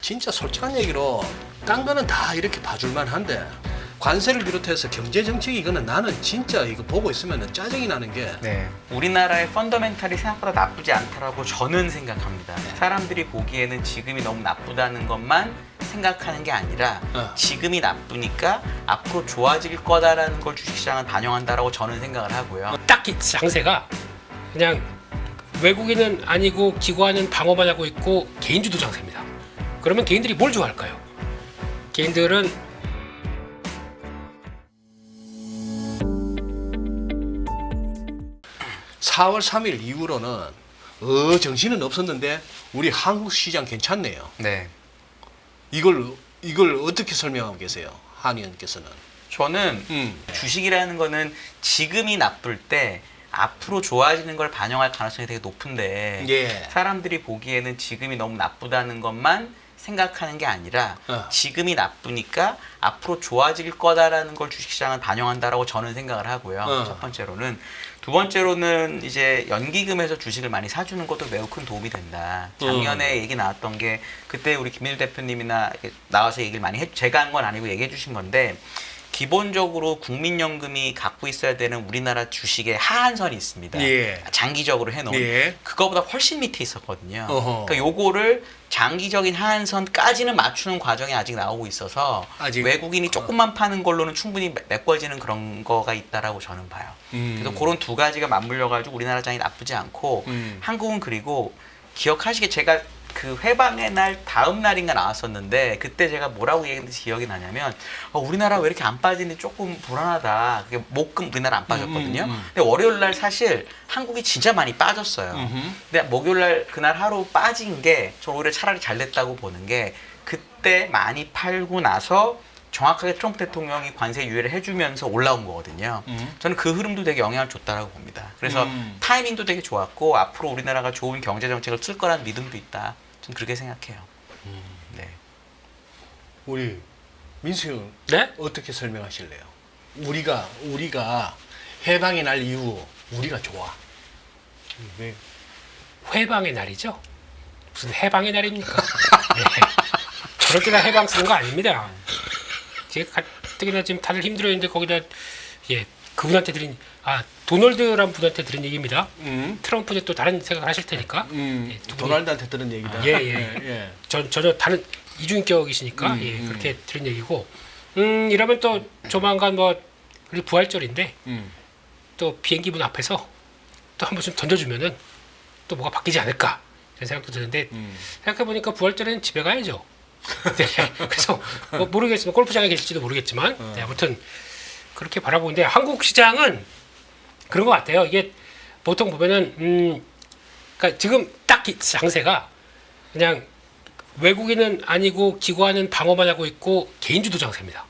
진짜 솔직한 얘기로 딴 거는 다 이렇게 봐줄만 한데 관세를 비롯해서 경제 정책 이거는 나는 진짜 이거 보고 있으면 짜증이 나는 게 네. 우리나라의 펀더멘탈이 생각보다 나쁘지 않다라고 저는 생각합니다. 사람들이 보기에는 지금이 너무 나쁘다는 것만 생각하는 게 아니라 지금이 나쁘니까 앞으로 좋아질 거다라는 걸 주식시장은 반영한다라고 저는 생각을 하고요. 딱히 장세가 그냥 외국인은 아니고 기관은 방어만 하고 있고 개인주도 장세입니다. 그러면 개인들이 뭘 좋아할까요? 개인들은 4월 3일 이후로는 정신은 없었는데 우리 한국 시장 괜찮네요. 네. 이걸 어떻게 설명하고 계세요, 한 의원께서는? 저는 주식이라는 거는 지금이 나쁠 때 앞으로 좋아지는 걸 반영할 가능성이 되게 높은데 예. 사람들이 보기에는 지금이 너무 나쁘다는 것만 생각하는 게 아니라 지금이 나쁘니까 앞으로 좋아질 거다라는 걸 주식시장은 반영한다라고 저는 생각을 하고요. 첫 번째로는. 두 번째로는 이제 연기금에서 주식을 많이 사주는 것도 매우 큰 도움이 된다. 작년에 얘기 나왔던 게 그때 우리 김민우 대표님이나 나와서 얘기를 많이 제가 한 건 아니고 얘기해 주신 건데 기본적으로 국민연금이 갖고 있어야 되는 우리나라 주식의 하한선이 있습니다. 예. 장기적으로 해놓은. 예. 그거보다 훨씬 밑에 있었거든요. 어허. 그러니까 요거를 장기적인 하한선까지는 맞추는 과정이 아직 나오고 있어서 아직. 외국인이 조금만 파는 걸로는 충분히 메꿔지는 그런 거가 있다라고 저는 봐요. 그래서 그런 두 가지가 맞물려가지고 우리나라 장이 나쁘지 않고 한국은 그리고 기억하시게 제가 그 회방의 날 다음 날인가 나왔었는데 그때 제가 뭐라고 얘기했는지 기억이 나냐면 우리나라 왜 이렇게 안 빠지는지 조금 불안하다. 그게 목금 우리나라 안 빠졌거든요. 근데 월요일 날 사실 한국이 진짜 많이 빠졌어요. 근데 목요일 날 그날 하루 빠진 게 저 오히려 차라리 잘 됐다고 보는 게 그때 많이 팔고 나서 정확하게 트럼프 대통령이 관세 유예를 해주면서 올라온 거거든요. 저는 그 흐름도 되게 영향을 줬다라고 봅니다. 그래서 타이밍도 되게 좋았고 앞으로 우리나라가 좋은 경제 정책을 쓸 거라는 믿음도 있다. 저는 그렇게 생각해요. 네. 우리 민수 형 네? 어떻게 설명하실래요? 우리가 해방의 날 이후 우리가 좋아. 왜? 회방의 날이죠. 무슨 해방의 날입니까? 네. 저럴 때나 해방 쓰는 거 아닙니다. 제가 가뜩이나 지금 다들 힘들어했는데 거기다 그분한테 드린 도널드라는 분한테 드린 얘기입니다. 트럼프는 또 다른 생각을 하실 테니까. 도널드한테 들은 얘기다. 예. 전혀 다른 이중인격이시니까 그렇게 드린 얘기고. 이러면 또 조만간 우리 부활절인데 또 비행기 문 앞에서 또 한 번쯤 던져주면은 또 뭐가 바뀌지 않을까 이런 생각도 드는데 생각해 보니까 부활절에는 집에 가야죠. 네, 그래서 모르겠지만 골프장에 계실지도 모르겠지만 아무튼 그렇게 바라보는데 한국 시장은 그런 것 같아요. 이게 보통 보면은 그러니까 지금 딱히 장세가 그냥 외국인은 아니고 기관은 방어만 하고 있고 개인주도 장세입니다.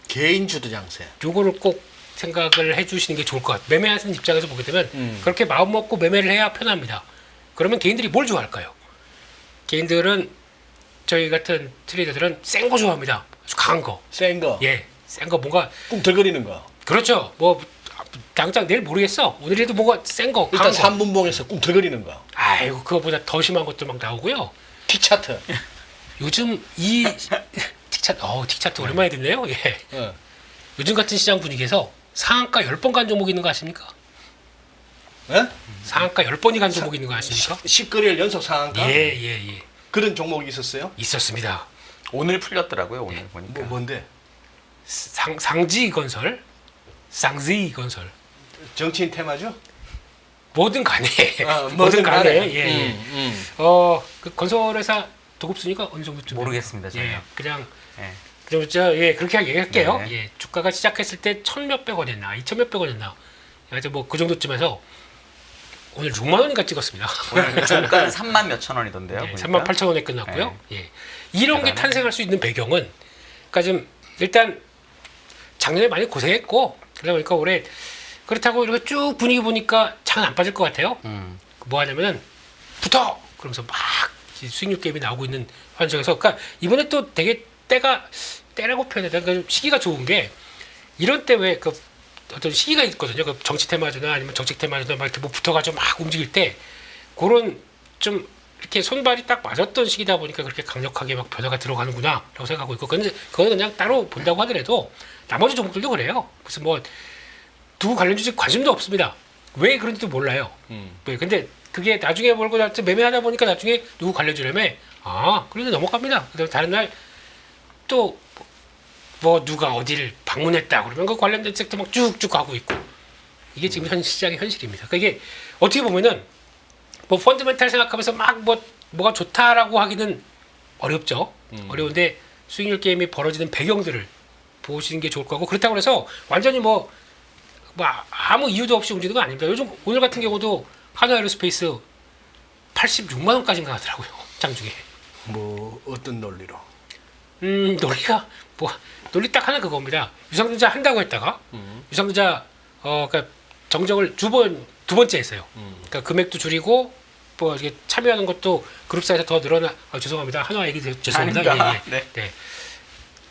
개인주도 장세. 요거를 꼭 생각을 해주시는 게 좋을 것 같아요. 매매하시는 입장에서 보게 되면 그렇게 마음 먹고 매매를 해야 편합니다. 그러면 개인들이 뭘 좋아할까요? 개인들은 저희 같은 트레이더들은 센 거 좋아합니다. 아주 강한 거. 센 거. 예, 센 거 뭔가 꿈틀거리는 거. 그렇죠. 당장 내일 모르겠어. 오늘이라도 뭔가 센 거, 일단 강한 거. 3분봉에서 꿈틀거리는 거. 아이고 그거보다 더 심한 것도 막 나오고요. 티차트. 요즘 이 틱차트 오랜만에 듣네요. 예. 요즘 같은 시장 분위기에서 상한가 10번 간 종목 있는 거 아십니까? 예? 상한가 10번이 간 종목 있는 거 아십니까? 10거리를 연속 상한가? 예. 그런 종목이 있었어요? 있었습니다. 오늘 풀렸더라고요. 오늘 보니까. 뭔데? 상지건설, 쌍지건설. 정치인 테마죠? 뭐든 간에. 뭐든 간에. 예. 그 건설회사 도급 순위가 어느 정도쯤? 모르겠습니다. 저는. 예, 그냥 예. 그렇게 얘기할게요. 네. 예, 주가가 시작했을 때 1,000몇백 원이었나, 2,000몇백 원이었나. 하여튼 그 정도쯤에서 오늘 6만 원인가 찍었습니다. 오늘 주가는 3만 몇천 원이던데요. 예, 3만 8천 원에 끝났고요. 예. 이런 게 탄생할 수 있는 배경은, 그러니까 좀 일단 작년에 많이 고생했고 그러다 보니까 올해 그렇다고 이렇게 쭉 분위기 보니까 장은 안 빠질 것 같아요. 뭐 하냐면은 붙어! 그러면서 막 수익률 게임이 나오고 있는 환경에서, 그러니까 이번에 또 되게 때라고 표현해야 되나? 그러니까 시기가 좋은 게 이런 때 왜 그 어떤 시기가 있거든요. 그 정치 테마주나 아니면 정책 테마주나 막 이렇게 뭐 붙어가지고 막 움직일 때 그런 좀 이렇게 손발이 딱 맞았던 시기다 보니까 그렇게 강력하게 막 변화가 들어가는구나라고 생각하고 있고, 근데 그거는 그냥 따로 본다고 하더라도 나머지 종목들도 그래요. 무슨 뭐 누구 관련 주식 관심도 없습니다. 왜 그런지도 몰라요. 네, 근데 그게 나중에 몰고 매매하다 보니까 나중에 누구 관련 주려면 그래도 넘어갑니다. 그다음에 다른 날 또 뭐 누가 어디를 방문했다 그러면 그 관련된 섹터 막 쭉쭉 가고 있고, 이게 지금 현 시장의 현실입니다. 그러니까 이게 어떻게 보면은 뭐 펀드멘탈 생각하면서 막 뭐가 좋다라고 하기는 어렵죠. 어려운데 수익률 게임이 벌어지는 배경들을 보시는 게 좋을 거고, 그렇다고 해서 완전히 뭐 아무 이유도 없이 움직이는 건 아닙니다. 요즘 오늘 같은 경우도 하나에어로스페이스 86만 원까지인가 하더라고요. 장중에. 뭐 어떤 논리로? 논리가 논리 딱 하나 그겁니다. 유상증자 한다고 했다가 유상증자 그러니까 정정을 두 번째 했어요. 그러니까 금액도 줄이고 뭐 이게 참여하는 것도 그룹사에서 더 늘어나. 죄송합니다. 한화 얘기 죄송합니다. 예. 네.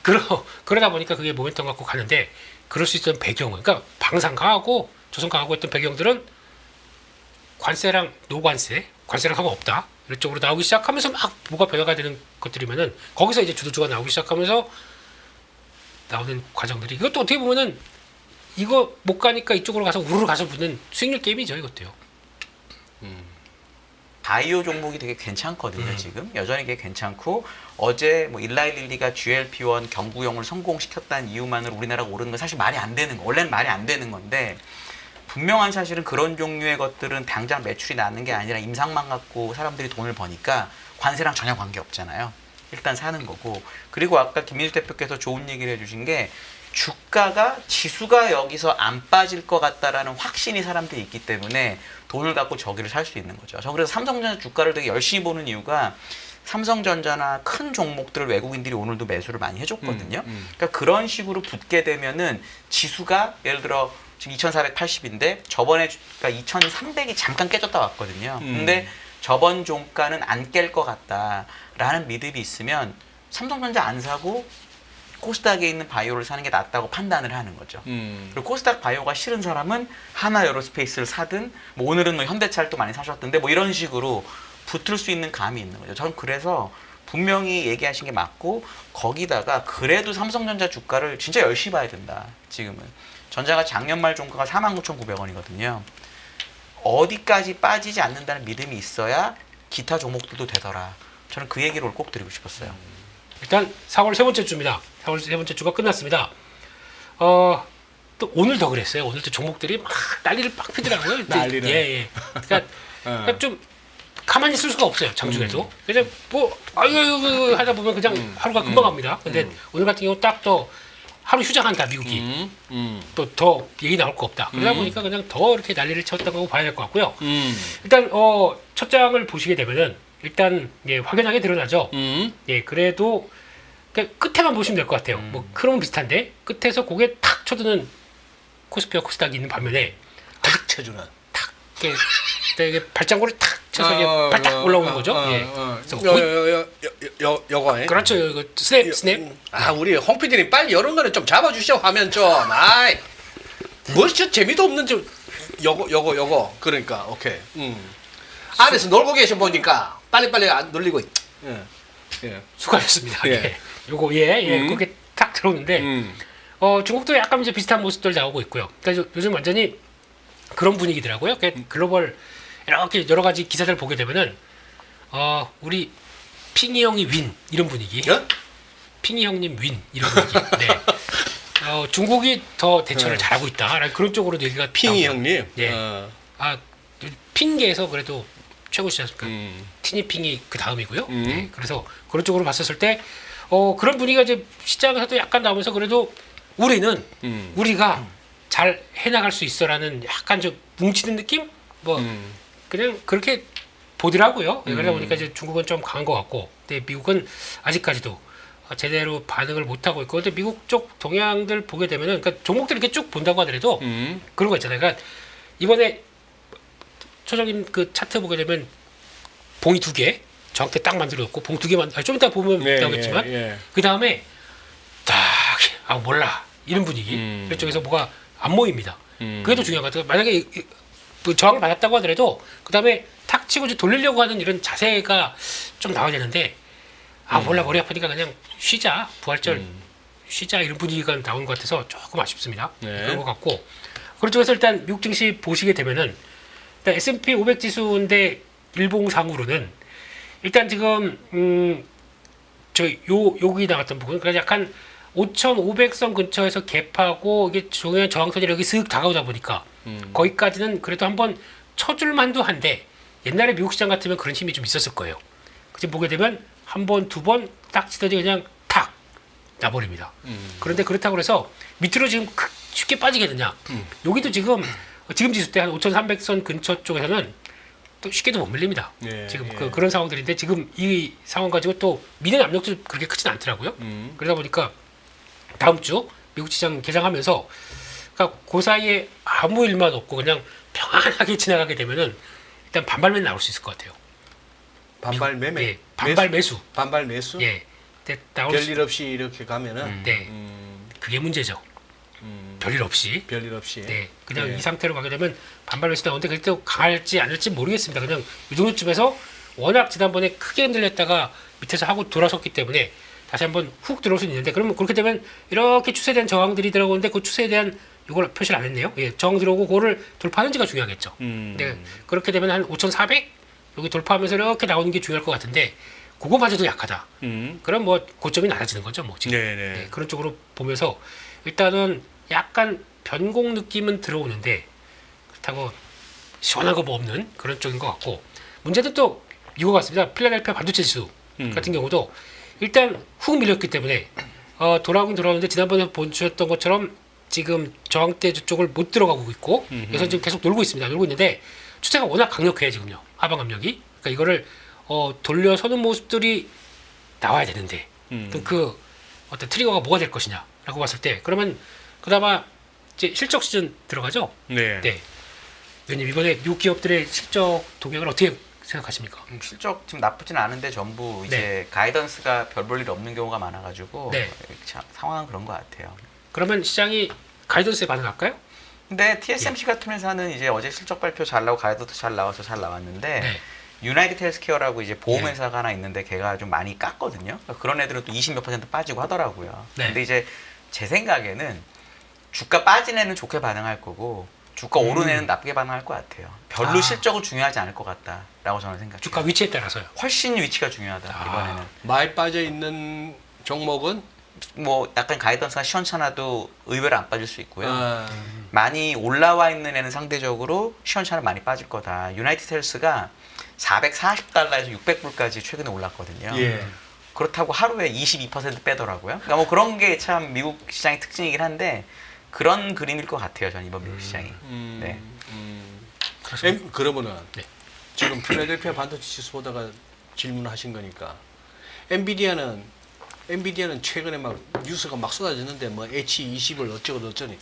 그러다 보니까 그게 모멘텀 갖고 가는데, 그럴 수 있던 배경은, 그러니까 방산 강하고 조선 강하고 했던 배경들은 관세랑 노관세, 관세랑 상관없다 이런 쪽으로 나오기 시작하면서 막 뭐가 변화가 되는 것들이면은, 거기서 이제 주도주가 나오기 시작하면서 나오는 과정들이, 이것도 어떻게 보면은 이거 못 가니까 이쪽으로 가서 우르르 가서 붙는 수익률 게임이죠, 이것도요. 바이오 종목이 되게 괜찮거든요. 지금 여전히 되게 괜찮고, 어제 뭐 일라이릴리가 GLP-1 경구용을 성공시켰다는 이유만으로 우리나라가 오르는 건 사실 말이 안 되는 거, 원래는 말이 안 되는 건데, 분명한 사실은 그런 종류의 것들은 당장 매출이 나는 게 아니라 임상만 갖고 사람들이 돈을 버니까 관세랑 전혀 관계 없잖아요. 일단 사는 거고. 그리고 아까 김민수 대표께서 좋은 얘기를 해주신 게, 주가가 지수가 여기서 안 빠질 것 같다라는 확신이 사람들이 있기 때문에 돈을 갖고 저기를 살 수 있는 거죠. 저 그래서 삼성전자 주가를 되게 열심히 보는 이유가, 삼성전자나 큰 종목들을 외국인들이 오늘도 매수를 많이 해줬거든요. 그러니까 그런 식으로 붙게 되면은 지수가 예를 들어 지금 2480인데 저번에 그러니까 2300이 잠깐 깨졌다 왔거든요. 근데 저번 종가는 안 깰 것 같다라는 믿음이 있으면 삼성전자 안 사고 코스닥에 있는 바이오를 사는 게 낫다고 판단을 하는 거죠. 그리고 코스닥 바이오가 싫은 사람은 하나에어로스페이스를 사든, 뭐 오늘은 뭐 현대차를 또 많이 사셨던데 뭐 이런 식으로 붙을 수 있는 감이 있는 거죠. 저는 그래서 분명히 얘기하신 게 맞고, 거기다가 그래도 삼성전자 주가를 진짜 열심히 봐야 된다. 지금은 전자가 작년 말 종가가 49,900원이거든요. 어디까지 빠지지 않는다는 믿음이 있어야 기타 종목들도 되더라. 저는 그 얘기를 꼭 드리고 싶었어요. 일단 4월 세 번째 주입니다. 4월 세 번째 주가 끝났습니다. 또 오늘 더 그랬어요. 오늘 또 종목들이 막 난리를 막 피더라고요. 난리를. 예. 그러니까 좀 가만히 있을 수가 없어요. 장중에도. 그래서 뭐 아유 하다 보면 그냥 하루가 금방 갑니다. 근데 오늘 같은 경우 딱 또 하루 휴장한다, 미국이. 또 더 얘기 나올 거 없다. 그러다 보니까 그냥 더 이렇게 난리를 쳤다고 봐야 될 것 같고요. 일단 첫 장을 보시게 되면은 일단 확연하게 드러나죠. 예, 그래도 그러니까 끝에만 보시면 될 것 같아요. 뭐 크롬은 비슷한데 끝에서 고개 탁 쳐드는 코스피와 코스닥이 있는 반면에 탁 쳐주는. 이게 발장구를 탁 쳐서 이제 발딱 올라오는 거죠. 예. 요거. 그렇죠. 이거 스냅. 우리 홍 PD님 빨리 이런 거는 좀 잡아주시오, 화면 좀. 뭐 진짜 재미도 없는 좀 요거. 그러니까 오케이. 안에서 놀고 계셔 보니까 빨리빨리 안 놀리고. 예. 수고하셨습니다. 예. 요거 그렇게 딱 들어오는데 중국도 약간 이제 비슷한 모습들 나오고 있고요. 그러니까 요즘 완전히 그런 분위기더라고요. 그러니까 글로벌 이렇게 여러 가지 기사들 보게 되면은 우리 핑이 형이 윈 이런 분위기. 핑이 형님 윈 이런 분위기. 네. 중국이 더 대처를 잘하고 있다. 그런 쪽으로 얘기가 핑이 나옵니다. 형님. 네. 핑계에서 그래도 최고시지 않습니까? 티니핑이 그 다음이고요. 네. 그래서 그런 쪽으로 봤었을 때 그런 분위기가 이제 시장에서도 약간 나오면서 그래도 우리는 우리가 잘 해나갈 수 있어라는 약간 좀 뭉치는 느낌? 그냥 그렇게 보더라고요. 그러다 보니까 이제 중국은 좀 강한 것 같고, 근데 미국은 아직까지도 제대로 반응을 못 하고 있고, 근데 미국 쪽 동향들 보게 되면은, 그러니까 종목들 이렇게 쭉 본다고 하더라도 그런 거 있잖아요. 그러니까 이번에 초적인 그 차트 보게 되면 봉이 2개 정확히 딱 만들어놓고 봉 2개 좀 이따 보면 나오겠지만 그 다음에 딱 몰라 이런 분위기 이쪽에서 뭐가 안 모입니다. 그게 더 중요한 것 같아요. 만약에 뭐 저항을 받았다고 하더라도 그 다음에 탁 치고 이제 돌리려고 하는 이런 자세가 좀 나와야 되는데 몰라 머리 아프니까 그냥 쉬자 부활절 쉬자 이런 분위기가 나온 것 같아서 조금 아쉽습니다. 네. 그런 것 같고 그런 쪽에서 일단 미국 증시 보시게 되면은 일단 S&P 500 지수인데 일봉상으로는 일단 지금 여기 나왔던 부분 그러니까 약간 5,500선 근처에서 갭하고 이게 중요한 저항선이 여기 슥 다가오다 보니까 거기까지는 그래도 한번 쳐줄만도 한데 옛날에 미국 시장 같으면 그런 힘이 좀 있었을 거예요. 지금 보게 되면 한 번, 두 번 딱 치더니 그냥 탁 나버립니다. 그런데 그렇다고 해서 밑으로 지금 쉽게 빠지겠느냐? 여기도 지금 지수 때 한 5,300선 근처 쪽에서는 또 쉽게도 못 밀립니다. 예, 지금 예. 그런 상황들인데 지금 이 상황 가지고 또 미래 압력도 그렇게 크진 않더라고요. 그러다 보니까 다음 주 미국 시장 개장하면서 그러니까 그 사이에 아무 일만 없고 그냥 평안하게 지나가게 되면은 일단 반발매 나올 수 있을 것 같아요. 반발 매매. 예, 반발 매수. 반발 매수. 예, 나올 별일 없이 이렇게 가면은. 네, 그게 문제죠. 별일 없이. 별일 없이. 네, 그냥 네. 이 상태로 가게 되면 반발 매수 나오는데 그게 또 강할지 않을지 모르겠습니다. 그냥 이 정도쯤에서 워낙 지난번에 크게 흔들렸다가 밑에서 하고 돌아섰기 때문에 다시 한번 훅 들어올 수 있는데 그러면 그렇게 되면 이렇게 추세에 대한 저항들이 들어오는데 그 추세에 대한 이걸 표시를 안 했네요. 예, 저항 들어오고 그거를 돌파하는지가 중요하겠죠. 네, 그렇게 되면 한 5,400 여기 돌파하면서 이렇게 나오는 게 중요할 것 같은데 그거마저도 약하다. 그럼 뭐 고점이 낮아지는 거죠. 뭐 지금 네네. 네, 그런 쪽으로 보면서 일단은 약간 변곡 느낌은 들어오는데 그렇다고 시원한 거 뭐 없는 그런 쪽인 것 같고 문제는 또 이거 같습니다. 필라델피아 반도체 지수 같은 경우도 일단 훅 밀렸기 때문에 돌아오긴 돌아오는데 지난번에 보셨던 것처럼 지금 저항대 쪽을 못 들어가고 있고 그래서 지금 계속 놀고 있습니다. 놀고 있는데 추세가 워낙 강력해요 지금요. 하방 압력이. 그러니까 이거를 돌려서는 모습들이 나와야 되는데 그 어떤 트리거가 뭐가 될 것이냐라고 봤을 때 그러면 그나마 이제 실적 시즌 들어가죠. 네. 네. 위원님 이번에 미국 기업들의 실적 동향을 어떻게 생각하십니까? 실적 지금 나쁘진 않은데 전부 이제 가이던스가 별 볼 일 없는 경우가 많아가지고 네. 참 상황은 그런 것 같아요. 그러면 시장이 가이던스에 반응할까요? 근데 TSMC 같은 회사는 이제 어제 실적 발표 잘 나오고 가이드도 잘 나와서 잘 나왔는데 네. 유나이티드 헬스케어라고 이제 보험회사가 하나 있는데 걔가 좀 많이 깠거든요. 그러니까 그런 애들은 또 20몇 % 빠지고 하더라고요. 네. 근데 이제 제 생각에는 주가 빠진 애는 좋게 반응할 거고 주가 오른 애는 나쁘게 반응할 것 같아요. 별로 실적은 중요하지 않을 것 같다라고 저는 생각해요. 주가 위치에 따라서요. 훨씬 위치가 중요하다 이번에는. 많이 빠져 있는 종목은 뭐 약간 가이던스가 시원찮아도 의외로 안 빠질 수 있고요. 아, 많이 올라와 있는 애는 상대적으로 시원찮아 많이 빠질 거다. 유나이티드 헬스가 440달러에서 600불까지 최근에 올랐거든요. 예. 그렇다고 하루에 22% 빼더라고요. 그러니까 뭐 그런 게 참 미국 시장의 특징이긴 한데 그런 그림일 것 같아요. 저는 이번 미국 시장이. 네. 그러면은 네. 지금 필라델피아 반도체 지수 보다가 질문하신 거니까 엔비디아는 최근에 막 뉴스가 막 쏟아졌는데 뭐 H20을 어쩌고 저쩌니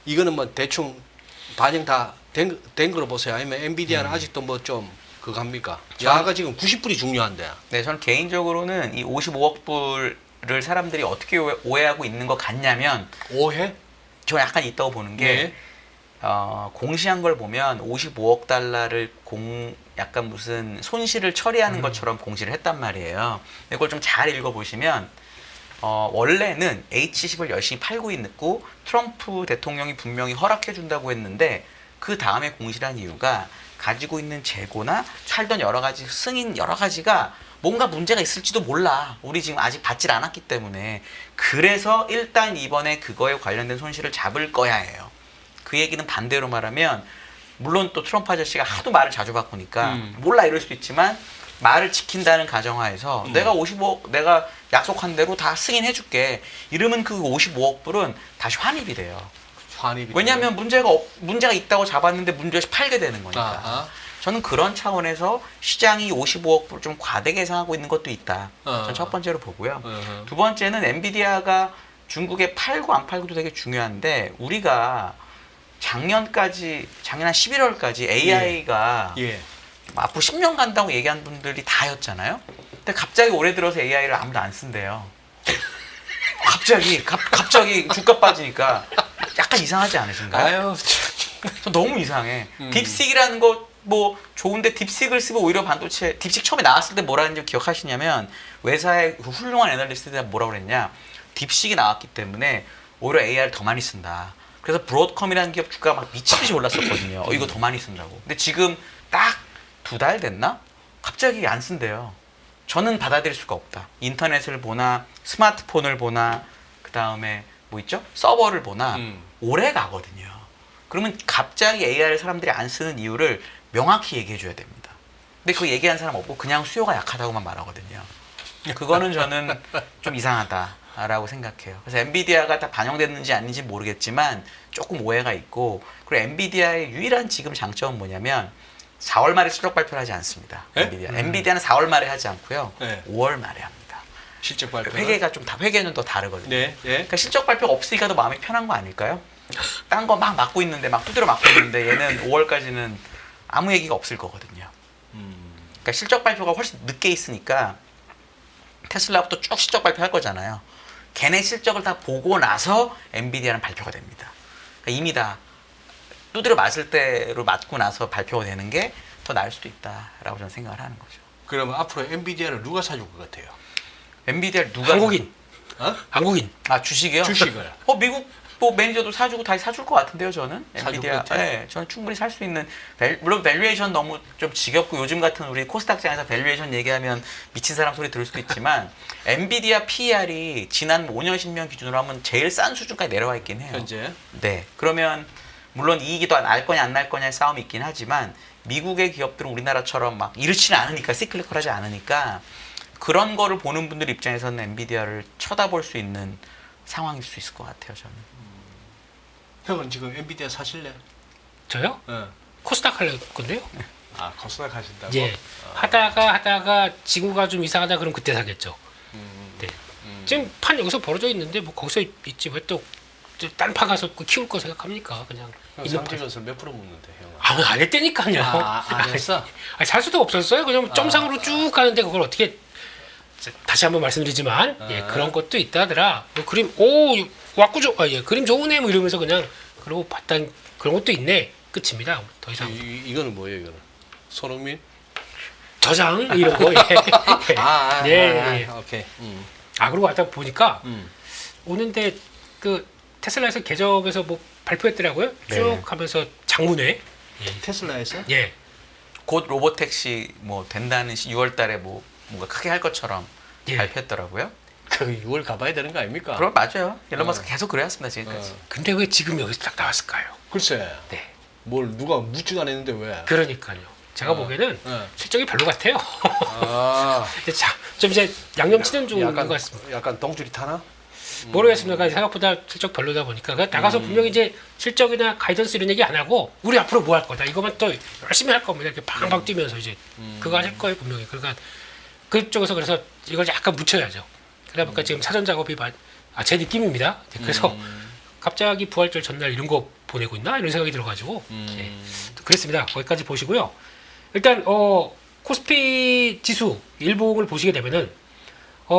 이거는 뭐 대충 반영 다 된 거로 보세요. 아니면 엔비디아는 아직도 뭐 좀 그거 합니까? 야가 지금 90불이 중요한데. 네, 저는 개인적으로는 이 55억 불을 사람들이 어떻게 오해하고 있는 것 같냐면 오해? 저 약간 있다고 보는 게 네. 공시한 걸 보면 55억 달러를 약간 무슨 손실을 처리하는 것처럼 공시를 했단 말이에요. 이걸 좀 잘 읽어보시면 원래는 H10을 열심히 팔고 있고 트럼프 대통령이 분명히 허락해준다고 했는데 그 다음에 공시한 이유가 가지고 있는 재고나 살던 여러 가지 승인 여러 가지가 뭔가 문제가 있을지도 몰라. 우리 지금 아직 받질 않았기 때문에. 그래서 일단 이번에 그거에 관련된 손실을 잡을 거야예요. 그 얘기는 반대로 말하면 물론 또 트럼프 아저씨가 하도 말을 자주 바꾸니까 몰라 이럴 수도 있지만 말을 지킨다는 가정하에서 내가 약속한 대로 다 승인해 줄게. 이러면 그 55억 불은 다시 환입이 돼요. 환입이. 왜냐하면 문제가 있다고 잡았는데 문제없이 팔게 되는 거니까. 아하. 저는 그런 차원에서 시장이 55억 불 좀 과대 계산하고 있는 것도 있다. 전 첫 번째로 보고요. 두 번째는 엔비디아가 중국에 팔고 안 팔고도 되게 중요한데 우리가 작년 한 11월까지 AI가 예. 앞으로 10년 간다고 얘기한 분들이 다였잖아요. 근데 갑자기 올해 들어서 AI를 아무도 안 쓴대요. 갑자기 주가 빠지니까 약간 이상하지 않으신가요? 아유, 참. 저 너무 이상해. 딥식이라는 거 뭐 좋은데 딥식을 쓰고 오히려 반도체 딥식 처음에 나왔을 때 뭐라 했는지 기억하시냐면 회사의 그 훌륭한 애널리스트들이 뭐라 그랬냐. 딥식이 나왔기 때문에 오히려 AI를 더 많이 쓴다. 그래서 브로드컴이라는 기업 주가가 막 미치듯이 올랐었거든요. 이거 더 많이 쓴다고. 근데 지금 딱 2달 됐나? 갑자기 안 쓴대요. 저는 받아들일 수가 없다. 인터넷을 보나 스마트폰을 보나 그 다음에 뭐 있죠? 서버를 보나 오래 가거든요. 그러면 갑자기 AI를 사람들이 안 쓰는 이유를 명확히 얘기해 줘야 됩니다. 근데 그 얘기한 사람 없고 그냥 수요가 약하다고만 말하거든요. 그거는 저는 좀 이상하다라고 생각해요. 그래서 엔비디아가 다 반영됐는지 아닌지 모르겠지만 조금 오해가 있고, 그리고 엔비디아의 유일한 지금 장점은 뭐냐면 4월 말에 실적 발표를 하지 않습니다. 엔비디아는 4월 말에 하지 않고요. 네. 5월 말에 합니다. 실적 발표. 회계가 좀 다 회계는 더 다르거든요. 네. 예. 그러니까 실적 발표가 없으니까 더 마음이 편한 거 아닐까요? 딴 거 막 막고 있는데 막 두드려 막고 있는데 얘는 5월까지는 아무 얘기가 없을 거거든요. 그러니까 실적 발표가 훨씬 늦게 있으니까 테슬라부터 쭉 실적 발표할 거잖아요. 걔네 실적을 다 보고 나서 엔비디아는 발표가 됩니다. 그러니까 이미 다 두드려 맞을 때로 맞고 나서 발표가 되는 게 더 나을 수도 있다라고 저는 생각을 하는 거죠. 그러면 앞으로 엔비디아를 누가 사줄 것 같아요? 엔비디아를 누가 한국인. 어? 한국인. 아 주식이요? 주식을. 미국 뭐 매니저도 사주고 다시 사줄 것 같은데요, 저는. 사줄 엔비디아. 것 같아요? 네, 저는 충분히 살 수 있는. 물론 밸류에이션 너무 좀 지겹고 요즘 같은 우리 코스닥장에서 밸류에이션 얘기하면 미친 사람 소리 들을 수도 있지만 엔비디아 PER이 지난 5년 10년 기준으로 하면 제일 싼 수준까지 내려와 있긴 해요. 현재. 네. 그러면 물론 이익이 더 날 거냐 안 날 거냐의 싸움이 있긴 하지만 미국의 기업들은 우리나라처럼 막 이렇지는 않으니까 시클리컬하지 않으니까 그런 거를 보는 분들 입장에서는 엔비디아를 쳐다볼 수 있는 상황일 수 있을 것 같아요, 저는. 형은 지금 엔비디아 사실래? 저요? 어. 코스닥 할 건데요. 아, 코스닥 하신다고? 예. 하다가 지구가 좀 이상하다 그럼 그때 사겠죠. 네. 지금 판 여기서 벌어져 있는데 뭐 거기서 있지 왜 또 딴 파 가서 키울 거 생각합니까? 그냥 있는 파. 상징것을 몇 프로 먹는데 형은? 아무 안 했다니까요. 안 했어? 아니, 살 수도 없었어요. 그냥 점상으로 쭉 가는데 그걸 어떻게 다시 한번 말씀드리지만 예, 그런 것도 있다더라. 뭐 그림 왁구죠. 예, 그림 좋으네 뭐 이러면서 그냥 그러고 봤다 그런 것도 있네. 끝입니다. 더 이상 이거는 뭐예요, 이거는? 손흥민? 저장 이런 거. 예. 예. 오케이. 그리고 왔다 보니까 오는데 그 테슬라에서 계정에서 뭐 발표했더라고요. 네. 쭉 하면서 장문회. 테슬라에서? 예. 곧 로보택시 뭐 된다는 6월 달에 뭐 뭔가 크게 할 것처럼 예. 발표했더라고요. 그 6월 가봐야 되는 거 아닙니까? 그럼 맞아요. 일론 머스크 계속 그래왔습니다, 지금까지. 근데 왜 지금 여기서 딱 나왔을까요? 글쎄. 네. 뭘 누가 묻지도 안 했는데 왜? 그러니까요. 제가 보기에는 실적이 별로 같아요. 근데 좀 이제 양념치는 좀 있는 것 같습니다. 약간 동줄이 타나? 모르겠습니다. 생각보다 실적 별로다 보니까 나가서 분명히 이제 실적이나 가이던스 이런 얘기 안 하고 우리 앞으로 뭐 할 거다 이거만 또 열심히 할 겁니다. 이렇게 팡팡 뛰면서 이제 그거 하실 거예요 분명히. 그러니까 그쪽에서 그래서 이걸 약간 묻혀야죠. 그러다 보니까 지금 사전 작업이 제 느낌입니다. 그래서 갑자기 부활절 전날 이런 거 보내고 있나 이런 생각이 들어가지고 예. 그랬습니다. 거기까지 보시고요. 일단 코스피 지수 일봉을 보시게 되면은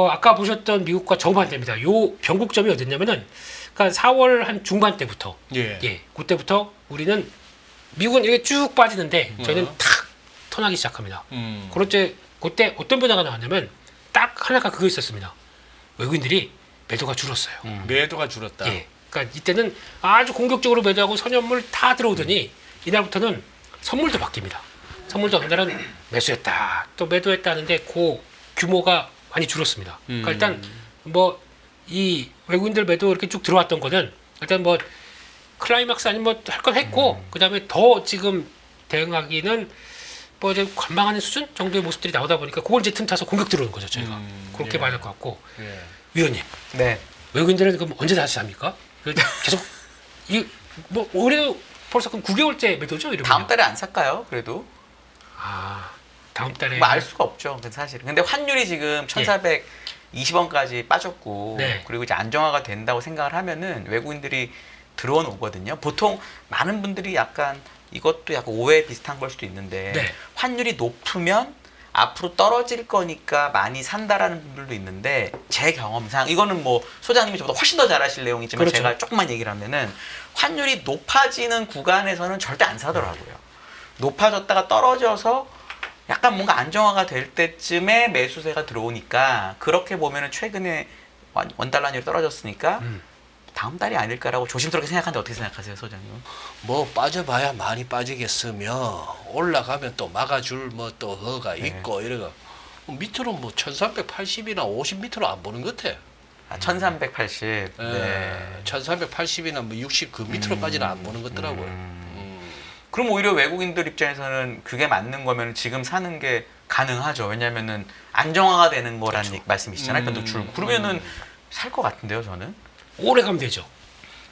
아까 보셨던 미국과 정반대입니다. 요 변곡점이 어딨냐면은 그러니까 4월 한 중반 때부터 그때부터 우리는 미국은 이렇게 쭉 빠지는데 저희는 탁 턴하기 시작합니다. 그때 어떤 변화가 나왔냐면 딱 하나가 그거 있었습니다. 외국인들이 매도가 줄었어요. 매도가 줄었다. 예. 그러니까 이때는 아주 공격적으로 매도하고 선현물 다 들어오더니 이날부터는 선물도 바뀝니다. 선물도 어느 날은 매수했다 또 매도했다 하는데 그 규모가 많이 줄었습니다. 그러니까 일단 뭐 이 외국인들 매도 이렇게 쭉 들어왔던 거는 일단 뭐 클라이막스 아니면 뭐 할 건 했고 그다음에 더 지금 대응하기는 뭐 이제 관망하는 수준 정도의 모습들이 나오다 보니까 그걸 이제 틈타서 공격 들어오는 거죠 저희가. 그렇게 봐야 될 것 같고 위원님. 네. 외국인들은 그럼 언제 다시 합니까? 계속 뭐 올해도 벌써 그럼 9개월째 매도죠 이러면. 다음 달에 안 살까요? 그래도 다음 달에 뭐 알 수가 없죠. 사실은. 근데 환율이 지금 1,420원까지 빠졌고 네. 그리고 이제 안정화가 된다고 생각을 하면은 외국인들이 들어오거든요. 보통 많은 분들이 약간 이것도 약간 오해 비슷한 걸 수도 있는데 네. 환율이 높으면 앞으로 떨어질 거니까 많이 산다라는 분들도 있는데 제 경험상 이거는 뭐 소장님이 저보다 훨씬 더 잘 아실 내용이지만 그렇죠. 제가 조금만 얘기를 하면은 환율이 높아지는 구간에서는 절대 안 사더라고요. 높아졌다가 떨어져서 약간 뭔가 안정화가 될 때쯤에 매수세가 들어오니까 그렇게 보면은 최근에 원달러율이 떨어졌으니까 다음 달이 아닐까라고 조심스럽게 생각하는데 어떻게 생각하세요, 소장님? 뭐 빠져봐야 많이 빠지겠으며 올라가면 또 막아줄 뭐 또 허가 있고 이래가 밑으로 뭐 1380이나 50 밑으로 안 보는 것 같아. 1380. 네. 1380이나 뭐 60 그 밑으로까지는 안 보는 것더라고요. 그럼 오히려 외국인들 입장에서는 그게 맞는 거면 지금 사는 게 가능하죠. 왜냐면은 안정화가 되는 거라는 말씀이시잖아요. 변동 줄고. 그러면은 살 것 같은데요, 저는. 오래 가면 되죠.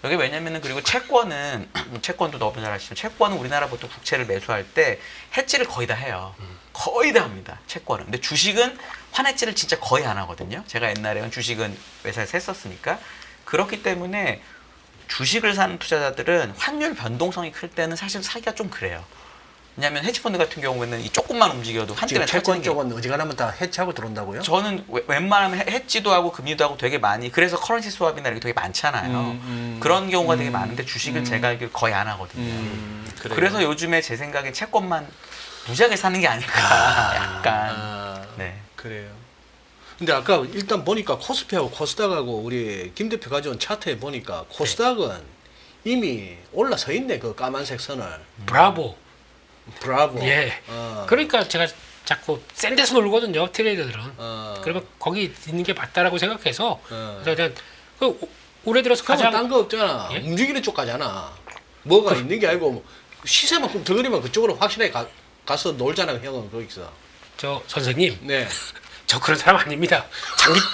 여기 왜냐면은 그리고 채권은 채권도 너무 잘 아시죠. 채권은 우리나라 보통 국채를 매수할 때 해지를 거의 다 해요. 거의 다 합니다. 채권은. 근데 주식은 환해지를 진짜 거의 안 하거든요. 제가 옛날에는 주식은 회사에서 했었으니까. 그렇기 때문에 주식을 사는 투자자들은 환율 변동성이 클 때는 사실 사기가 좀 그래요. 왜냐하면 헤지펀드 같은 경우에는 이 조금만 움직여도 지금 한때는 채권 쪽은 어지간하면 다 해치하고 들어온다고요? 저는 웬만하면 해지도 하고 금리도 하고 되게 많이 그래서 커런시 스왑이나 이렇게 되게 많잖아요. 그런 경우가 되게 많은데 주식은 제가 알기로 거의 안 하거든요. 그래서 요즘에 제 생각엔 채권만 무지하게 사는 게 아닐까 약간 네. 그래요. 근데 아까 일단 보니까 코스피하고 코스닥하고 우리 김 대표 가져온 차트에 보니까 코스닥은 이미 올라서 있네. 그 까만색 선을. 브라보. 브라보. 예. 어. 그러니까 제가 자꾸 센 데서 놀거든요. 트레이더들은. 어. 그러면 거기 있는 게 맞다라고 생각해서 어. 그래서 그냥 올해 들어서 가장 가장 딴거 없잖아. 예? 움직이는 쪽 가잖아. 뭐가 있는 게 아니고 뭐 시세만큼 더 그리면 그쪽으로 확실하게 가서 놀잖아. 형은 거기서. 저 선생님, 네. 저 그런 사람 아닙니다.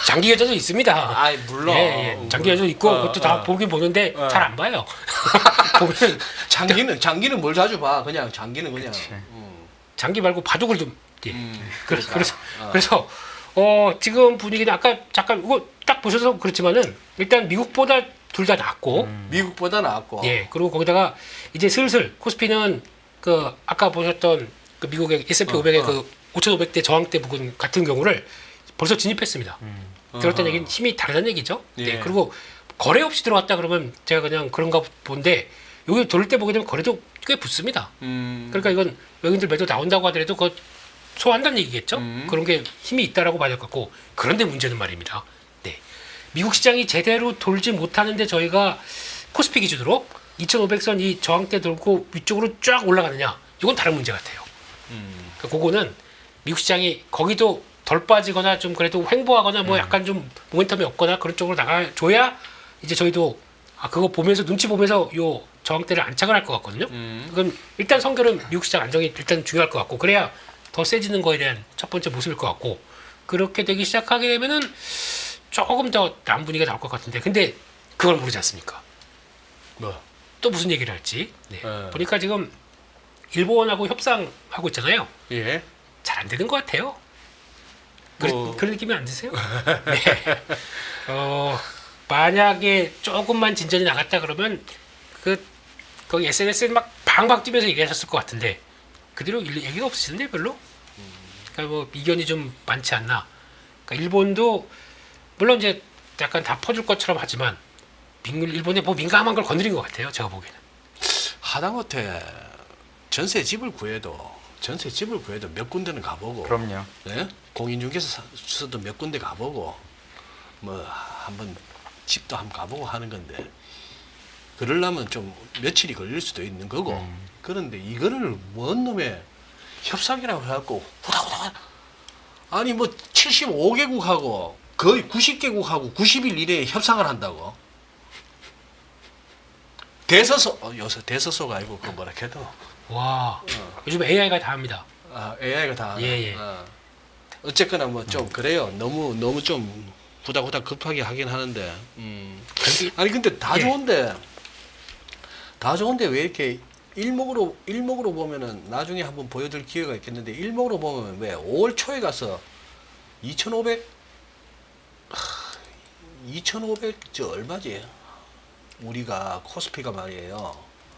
장기 계좌도 있습니다. 아이 물론. 예, 예. 장기 계좌도 있고 그것도 다 보긴 보는데 잘 안 봐요. 보면 장기는 뭘 자주 봐. 그냥 장기는 그냥. 장기 말고 바둑을 좀. 예. 그러니까. 그래서 지금 분위기는 아까 잠깐 이거 딱 보셔서 그렇지만은 일단 미국보다 둘 다 낫고 미국보다 나았고. 예, 그리고 거기다가 이제 슬슬 코스피는 그 아까 보셨던 그 미국의 S&P 500의 그 5,500대 저항대 부근 같은 경우를 벌써 진입했습니다. 들었던 얘기는 힘이 다르다는 얘기죠. 예. 네, 그리고 거래 없이 들어왔다 그러면 제가 그냥 그런가 본데 여기 돌릴 때 보게 되면 거래도 꽤 붙습니다. 그러니까 이건 외국인들 매도 나온다고 하더라도 그거 소화한다는 얘기겠죠. 그런 게 힘이 있다라고 봐야 될 것 같고 그런데 문제는 말입니다. 네, 미국 시장이 제대로 돌지 못하는데 저희가 코스피 기준으로 2,500선 이 저항대 돌고 위쪽으로 쫙 올라가느냐 이건 다른 문제 같아요. 그러니까 그거는 미국 시장이 거기도 덜 빠지거나 좀 그래도 횡보하거나 뭐 약간 좀 모멘텀이 없거나 그런 쪽으로 나가줘야 이제 저희도 그거 보면서 눈치 보면서 요 저항대를 안착을 할 것 같거든요. 그럼 일단 성결은 미국 시장 안정이 일단 중요할 것 같고 그래야 더 세지는 거에 대한 첫 번째 모습일 것 같고 그렇게 되기 시작하게 되면은 조금 더 나은 분위기가 나올 것 같은데 근데 그걸 모르지 않습니까? 뭐. 또 무슨 얘기를 할지 네. 예. 보니까 지금 일본하고 협상하고 있잖아요. 예. 잘 안 되는 것 같아요. 그런 느낌이 안 드세요? 네. 만약에 조금만 진전이 나갔다 그러면 거기 SNS에 막 방방 뛰면서 얘기하셨을 것 같은데 그대로 얘기가 없으신데 별로? 그러니까 뭐 이견이 좀 많지 않나. 그러니까 일본도 물론 이제 약간 다 퍼줄 것처럼 하지만 일본에 뭐 민감한 걸 건드린 것 같아요. 제가 보기에는. 하다못해 전세집을 구해도 몇 군데는 가보고. 그럼요. 네? 공인중개사도 몇 군데 가보고 뭐 한번 집도 한번 가보고 하는 건데 그러려면 좀 며칠이 걸릴 수도 있는 거고 그런데 이거를 뭔 놈의 협상이라고 해갖고 후다후다 아니 뭐 75개국하고 거의 90개국하고 90일 이내에 협상을 한다고 요새 대서소가 아니고 그 뭐라 해도 와 요즘 AI가 다 합니다. AI가 다 하나. 예. 어쨌거나 뭐 좀 그래요. 너무 좀 후다후다 급하게 하긴 하는데. 아니 근데 다 좋은데 왜 이렇게 일목으로 보면은 나중에 한번 보여드릴 기회가 있겠는데 일목으로 보면 왜 5월 초에 가서 2,500 저 얼마지? 우리가 코스피가 말이에요.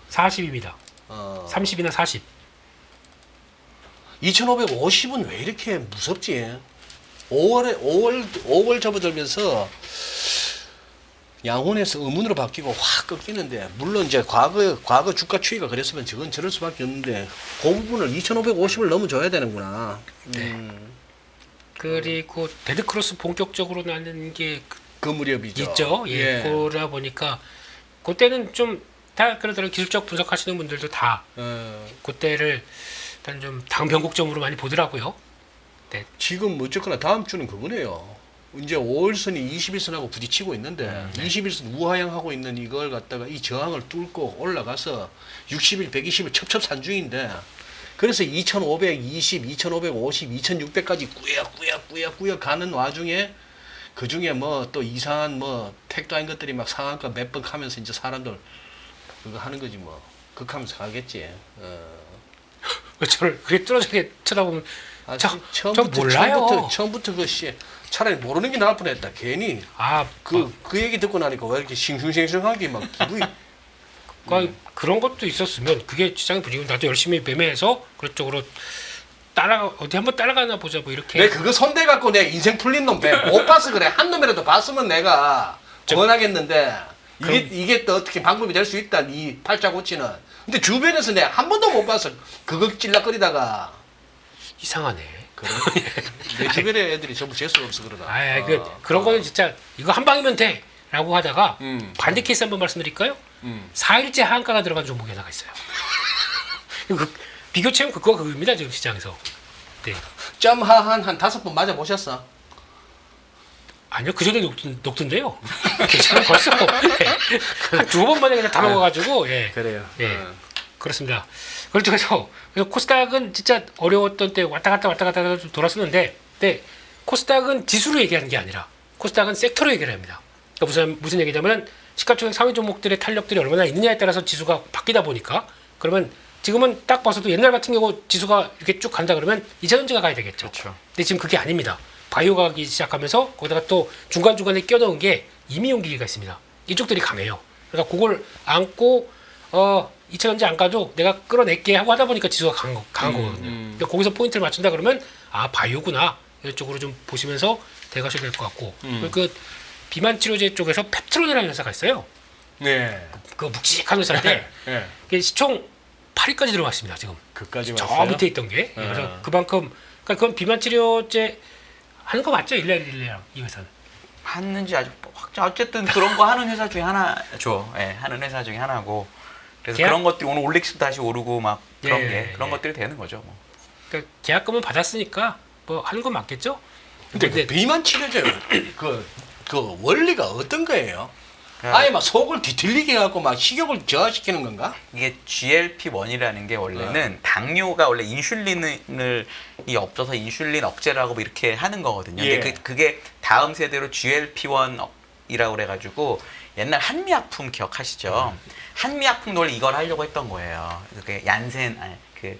40입니다. 30이나 40. 2,550은 왜 이렇게 무섭지? 5월 접어들면서 양원에서 음운으로 바뀌고 확 꺾이는데, 물론 이제 과거 주가 추이가 그랬으면 저건 저럴 수밖에 없는데, 그 부분을 2,550을 넘어줘야 되는구나. 그리고 데드크로스 본격적으로 나는 게 그 무렵이죠. 있죠. 예. 그러다 보니까 그때는 좀 다 그러더라고요. 기술적 분석하시는 분들도 다 그때를 일단 좀 당변곡점으로 많이 보더라고요. 지금 어쨌거나 다음 주는 그거네요. 이제 5월선이 21선하고 부딪히고 있는데 21선 우하향하고 있는 이걸 갖다가 이 저항을 뚫고 올라가서 60일, 120일 첩첩산중인데, 그래서 2,520, 2,550, 2,600까지 꾸역꾸역 가는 와중에 그 중에 뭐 또 이상한 뭐 택도 아닌 것들이 막 상한가 몇 번 하면서 이제 사람들 그거 하는 거지 뭐. 극하면서 가겠지. 저를 그렇게 뚫어지게 쳐다보면 아, 저 몰라요. 처음부터 그 씨, 차라리 모르는 게 나을 뻔했다. 괜히 그 얘기 듣고 나니까 왜 이렇게 싱숭생숭하게 막 기분이 그런 것도 있었으면 그게 시장의 분위기, 나도 열심히 매매해서 그쪽으로 어디 한번 따라가나 보자 뭐 이렇게. 내 그거 손대 갖고 내 인생 풀린 놈 못 봐서 그래. 한 놈이라도 봤으면 내가 원하겠는데 이게 또 어떻게 방법이 될 수 있다. 이 팔자 고치는. 근데 주변에서 내가 한 번도 못 봐서 그거 찔락거리다가 이상하네. 그래. 내 주변에 애들이 전부 재수가 없어 그러다. 그런 거는 진짜 이거 한 방이면 돼라고 하다가 반대 케이스 한번 말씀드릴까요? 4일째 하한가가 들어간 종목이 하나가 있어요. 비교 체험 그거입니다 지금 시장에서. 네. 점하한 한 5번 맞아 보셨어? 아니요, 그 전에 녹던데요. 괜찮아 벌써 한 2번 만에 그냥 다 먹어가지고. 예. 그래요. 예. 그렇습니다. 그래서 코스닥은 진짜 어려웠던 때 왔다 갔다 좀 돌았었는데, 근데 코스닥은 지수로 얘기하는 게 아니라 코스닥은 섹터로 얘기를 합니다. 그러니까 무슨 얘기냐면 시가총액 상위 종목들의 탄력들이 얼마나 있느냐에 따라서 지수가 바뀌다 보니까, 그러면 지금은 딱 봐서도 옛날 같은 경우 지수가 이렇게 쭉 간다 그러면 이차전지가 가야 되겠죠. 그렇죠. 근데 지금 그게 아닙니다. 바이오가 가기 시작하면서 거기다가 또 중간중간에 껴넣은 게 이미용기기가 있습니다. 이쪽들이 강해요. 그러니까 그걸 안고 2차전지 안 가도 내가 끌어낼게 하고 하다 보니까 지수가 강한 거거든요. 그러니까 거기서 포인트를 맞춘다 그러면 바이오구나 이쪽으로 좀 보시면서 대가셔야 될 것 같고, 그리고 그 비만 치료제 쪽에서 펩트론이라는 회사가 있어요. 네. 그 묵직한 회사인데 네. 그게 시총 8위까지 들어갔습니다. 지금 그까지 저 왔어요? 밑에 있던 게. 그래서 그만큼, 그러니까 그건 비만 치료제 하는 거 맞죠? 111이랑 이 회사는. 하는지 아직 확정. 어쨌든 그런 거 하는 회사 중에 하나죠. 예, 하는 회사 중에 하나고. 그래서 그런 것들이 오늘 올릭스도 다시 오르고 막 그런 것들이 되는 거죠. 뭐. 그러니까 계약금은 받았으니까 뭐 하는 건 맞겠죠? 근데 그 비만 치료제 그 원리가 어떤 거예요? 아예 막 속을 뒤틀리게 해갖고 막 식욕을 저하시키는 건가? 이게 GLP-1이라는 게 원래는 당뇨가 원래 인슐린이 없어서 인슐린 억제라고 뭐 이렇게 하는 거거든요. 예. 근데 그게 다음 세대로 GLP-1이라고 그래가지고 옛날 한미약품 기억하시죠? 한미약품도 원래 이걸 하려고 했던 거예요. 그게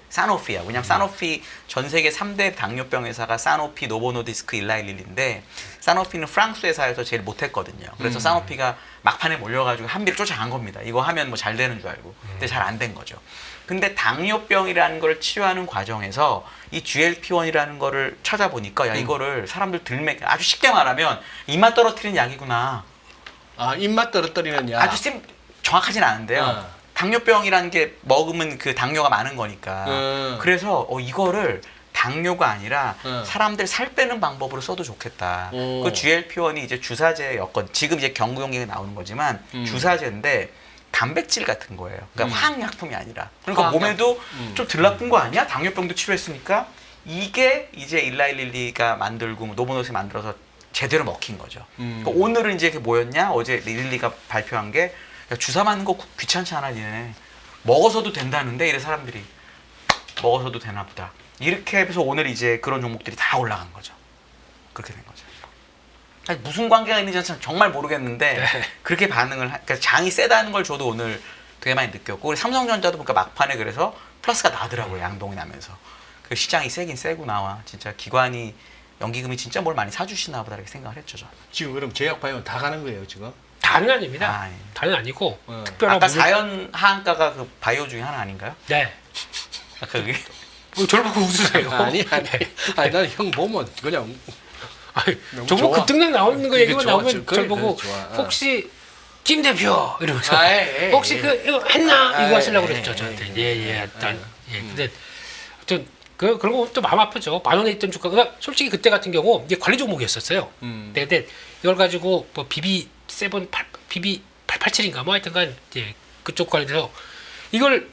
사노피야. 왜냐면 사노피 전 세계 3대 당뇨병 회사가 사노피, 노보노디스크, 일라일릴인데 사노피는 프랑스 회사에서 제일 못했거든요. 그래서 사노피가 막판에 몰려가지고 한미를 쫓아간 겁니다. 이거 하면 뭐 잘 되는 줄 알고. 근데 잘 안 된 거죠. 근데 당뇨병이라는 걸 치료하는 과정에서 이 GLP-1이라는 거를 찾아보니까 야 이거를 사람들 아주 쉽게 말하면 입맛 떨어뜨리는 약이구나. 입맛 떨어뜨리는 약. 아주 정확하진 않은데요. 당뇨병이라는 게 먹으면 그 당뇨가 많은 거니까. 그래서 이거를 당뇨가 아니라 사람들 살 빼는 방법으로 써도 좋겠다. 그 GLP-1이 이제 주사제였건 지금 이제 경구용기가 나오는 거지만 주사제인데 단백질 같은 거예요. 그러니까 화학약품이 아니라. 그러니까 몸에도 좀 덜 나쁜 거 아니야? 당뇨병도 치료했으니까 이게 이제 일라일릴리가 만들고 노보노스가 만들어서 제대로 먹힌 거죠. 그러니까 오늘은 이제 그게 뭐였냐? 어제 릴리가 발표한 게 야, 주사 맞는 거 귀찮지 않아 니네. 먹어서도 된다는데 이래 사람들이 먹어서도 되나 보다. 이렇게 해서 오늘 이제 그런 종목들이 다 올라간 거죠. 그렇게 된 거죠. 아니, 무슨 관계가 있는지 정말 모르겠는데 그렇게 그러니까 장이 세다는 걸 저도 오늘 되게 많이 느꼈고, 우리 삼성전자도 보니까 막판에 그래서 플러스가 나더라고요. 양동이 나면서. 그 시장이 세긴 세구나. 진짜 기관이 연기금이 진짜 뭘 많이 사주시나 보다 이렇게 생각을 했죠. 저는. 지금 그럼 제약바이오 다 가는 거예요 지금? 다는 아닙니다. 예. 다는 아니고 특별한 아까 4연 하한가가 그 바이오 중에 하나 아닌가요? 네. 아까 그게 저를 보고 웃으세요. 아니 나는 형 보면 그냥 아니, 너무 정말 좋아. 그뜩나 나오는 거 그게 얘기만 좋아, 나오면 그래, 저를 보고 그래, 좋아. 혹시 김 대표 이러면서 아이, 혹시 그 이거 했나 이거 하시려고 아이, 그랬죠 아이, 저한테. 아이, 예예. 아이, 일단 예. 근데 아무튼 그런 거 또 마음 아프죠. 10,000원에 있던 주가가 솔직히 그때 같은 경우 이게 관리 종목이었었어요. 근데 이걸 가지고 뭐 BB 887인가 뭐 하여튼간 이제 그쪽 관련돼서 이걸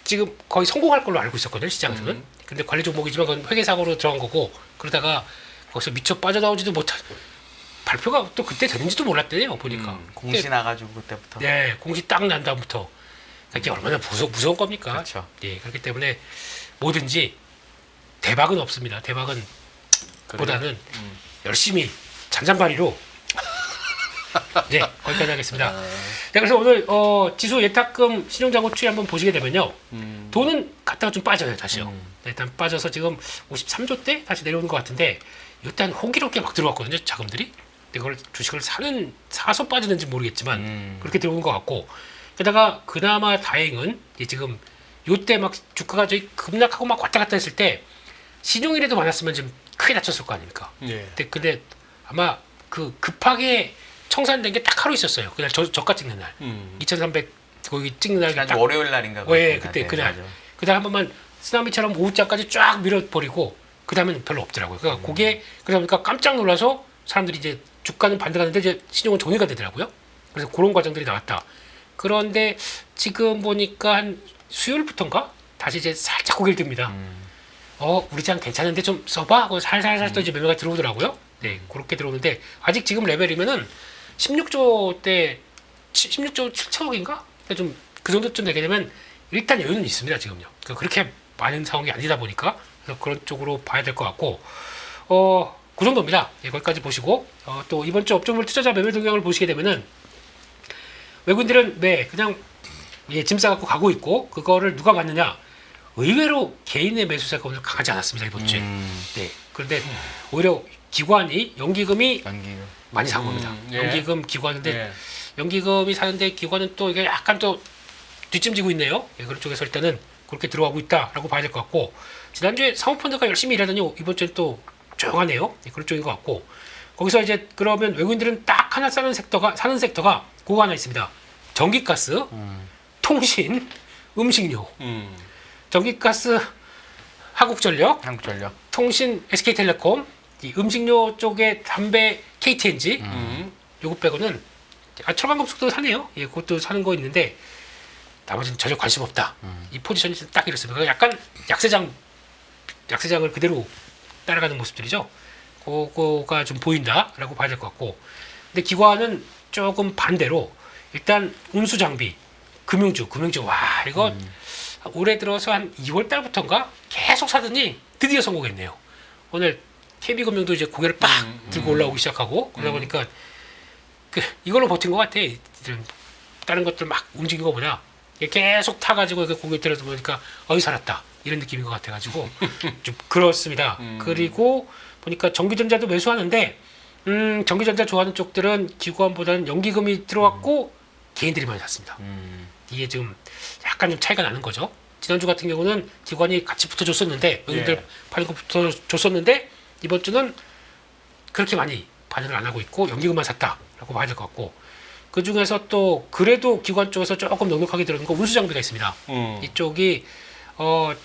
지금 거의 성공할 걸로 알고 있었거든요 시장에서는. 근데 관리 종목이지만 그건 회계 사고로 들어간 거고 그러다가 거기서 미처 빠져나오지도 못한 발표가 또 그때 되는지도 몰랐대요 보니까. 공시 나가지고 그때부터. 네, 공시 딱 난 다음부터 이게 얼마나 무서운 겁니까? 그렇죠. 예, 그렇기 때문에 뭐든지 대박은 없습니다. 대박은 보다는 열심히 잔잔바리로 네, 거기까지 하겠습니다. 네, 그래서 오늘 지수 예탁금 신용자금 추이 한번 보시게 되면요. 돈은 갔다가 좀 빠져요, 다시요. 네, 일단 빠져서 지금 53조 대 다시 내려오는 것 같은데 일단 호기롭게 막 들어왔거든요, 자금들이. 근데 그걸 주식을 사서 빠지는지 모르겠지만 그렇게 들어오는 것 같고 게다가 그나마 다행은 지금 요때 막 주가가 저희 급락하고 막 왔다 갔다 했을 때 신용이라도 많았으면 좀 크게 다쳤을 거 아닙니까? 예. 근데 아마 그 급하게 청산된 게 딱 하루 있었어요. 그날 저가 찍는 날. 2,300 거기 찍는 날 지난주 딱. 월요일 날인가. 예, 그랬습니다. 그때 네, 그날. 맞아요. 그다음 한 번만 쓰나미처럼 오후장까지 쫙 밀어버리고 그 다음에는 별로 없더라고요. 그러니까 그게 그러다 보니까 깜짝 놀라서 사람들이 이제 주가는 반등하는데 이제 신용은 정리가 되더라고요. 그래서 그런 과정들이 나왔다. 그런데 지금 보니까 한 수요일부터인가 다시 이제 살짝 고개를 듭니다. 우리 장 괜찮은데 좀 써봐 하고 살살살 또 이제 매매가 들어오더라고요. 네, 그렇게 들어오는데 아직 지금 레벨이면은 16조 때 16조 7천억인가? 좀 그 정도쯤 되게 되면 일단 여유는 있습니다 지금요. 그렇게 많은 상황이 아니다 보니까 그래서 그런 쪽으로 봐야 될 것 같고 그 정도입니다. 예, 거기까지 보시고 또 이번 주 업종별 투자자 매매 동향을 보시게 되면은 외국인들은 그냥 짐 싸갖고 가고 있고 그거를 누가 봤느냐? 의외로 개인의 매수세가 오늘 강하지 않았습니다 이번 주에. 네. 그런데 오히려 기관이 연기금이 많이 산 겁니다. 예. 연기금 기관인데 예. 연기금이 사는데 기관은 또 이게 약간 또 뒷짐지고 있네요. 예, 그런 쪽에서 일단은 그렇게 들어가고 있다라고 봐야 될 것 같고 지난주에 사모펀드가 열심히 일하더니 이번 주엔 또 조용하네요. 예, 그런 쪽인 것 같고 거기서 이제 그러면 외국인들은 딱 하나 사는 섹터가 그거 하나 있습니다. 전기가스, 통신, 음식료. 전기가스 한국전력, 통신 SK텔레콤, 이 음식료 쪽에 담배 KTNG 요거 빼고는 철강금속도 사네요. 예, 그것도 사는 거 있는데 나머지는 전혀 관심 없다. 이 포지션이 딱 이렇습니다. 약간 약세장을 그대로 따라가는 모습들이죠. 그거가 좀 보인다라고 봐야 될 것 같고 근데 기관은 조금 반대로 일단 운수 장비, 금융주 와 이거 올해 들어서 한 2월 달부터인가 계속 사더니 드디어 성공했네요. 오늘 KB금융도 이제 고개를 빡 들고 올라오기 시작하고 그러다 보니까 이걸로 버틴 것 같아. 다른 것들 막 움직인 것보다 계속 타가지고 고개 들어서 보니까 살았다 이런 느낌인 것 같아가지고 좀 그렇습니다. 그리고 보니까 전기전자도 매수하는데 전기전자 좋아하는 쪽들은 기관보다는 연기금이 들어왔고 개인들이 많이 샀습니다. 이게 지금 약간 좀 차이가 나는 거죠. 지난주 같은 경우는 기관이 같이 붙어줬었는데 여기들 파는 거 붙어줬었는데 이번 주는 그렇게 많이 반응을 안 하고 있고 연기금만 샀다라고 봐야 될 것 같고 그 중에서 또 그래도 기관 쪽에서 조금 넉넉하게 들어오는 거 운수 장비가 있습니다. 이쪽이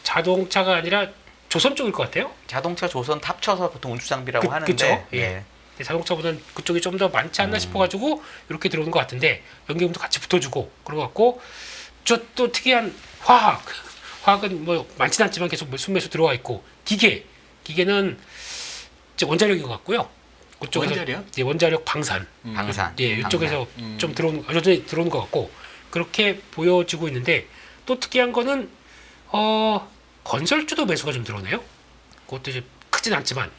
자동차가 아니라 조선 쪽일 것 같아요. 자동차 조선 합쳐서 보통 운수 장비라고 하는데 그쵸? 예. 자동차보다는 그쪽이 좀 더 많지 않나 싶어가지고 이렇게 들어오는 것 같은데 연기금도 같이 붙어주고 그런 것 같고 또 특이한 화학은 뭐 많지는 않지만 계속 순매수 들어와 있고 기계는 이제 원자력인 것 같고요. 그쪽에서 원자력? 예, 원자력 방산. 예, 이쪽에서 좀 여전히 들어오는 것 같고 그렇게 보여지고 있는데 또 특이한 거는 건설주도 매수가 좀 들어오네요. 그것도 이제 크진 않지만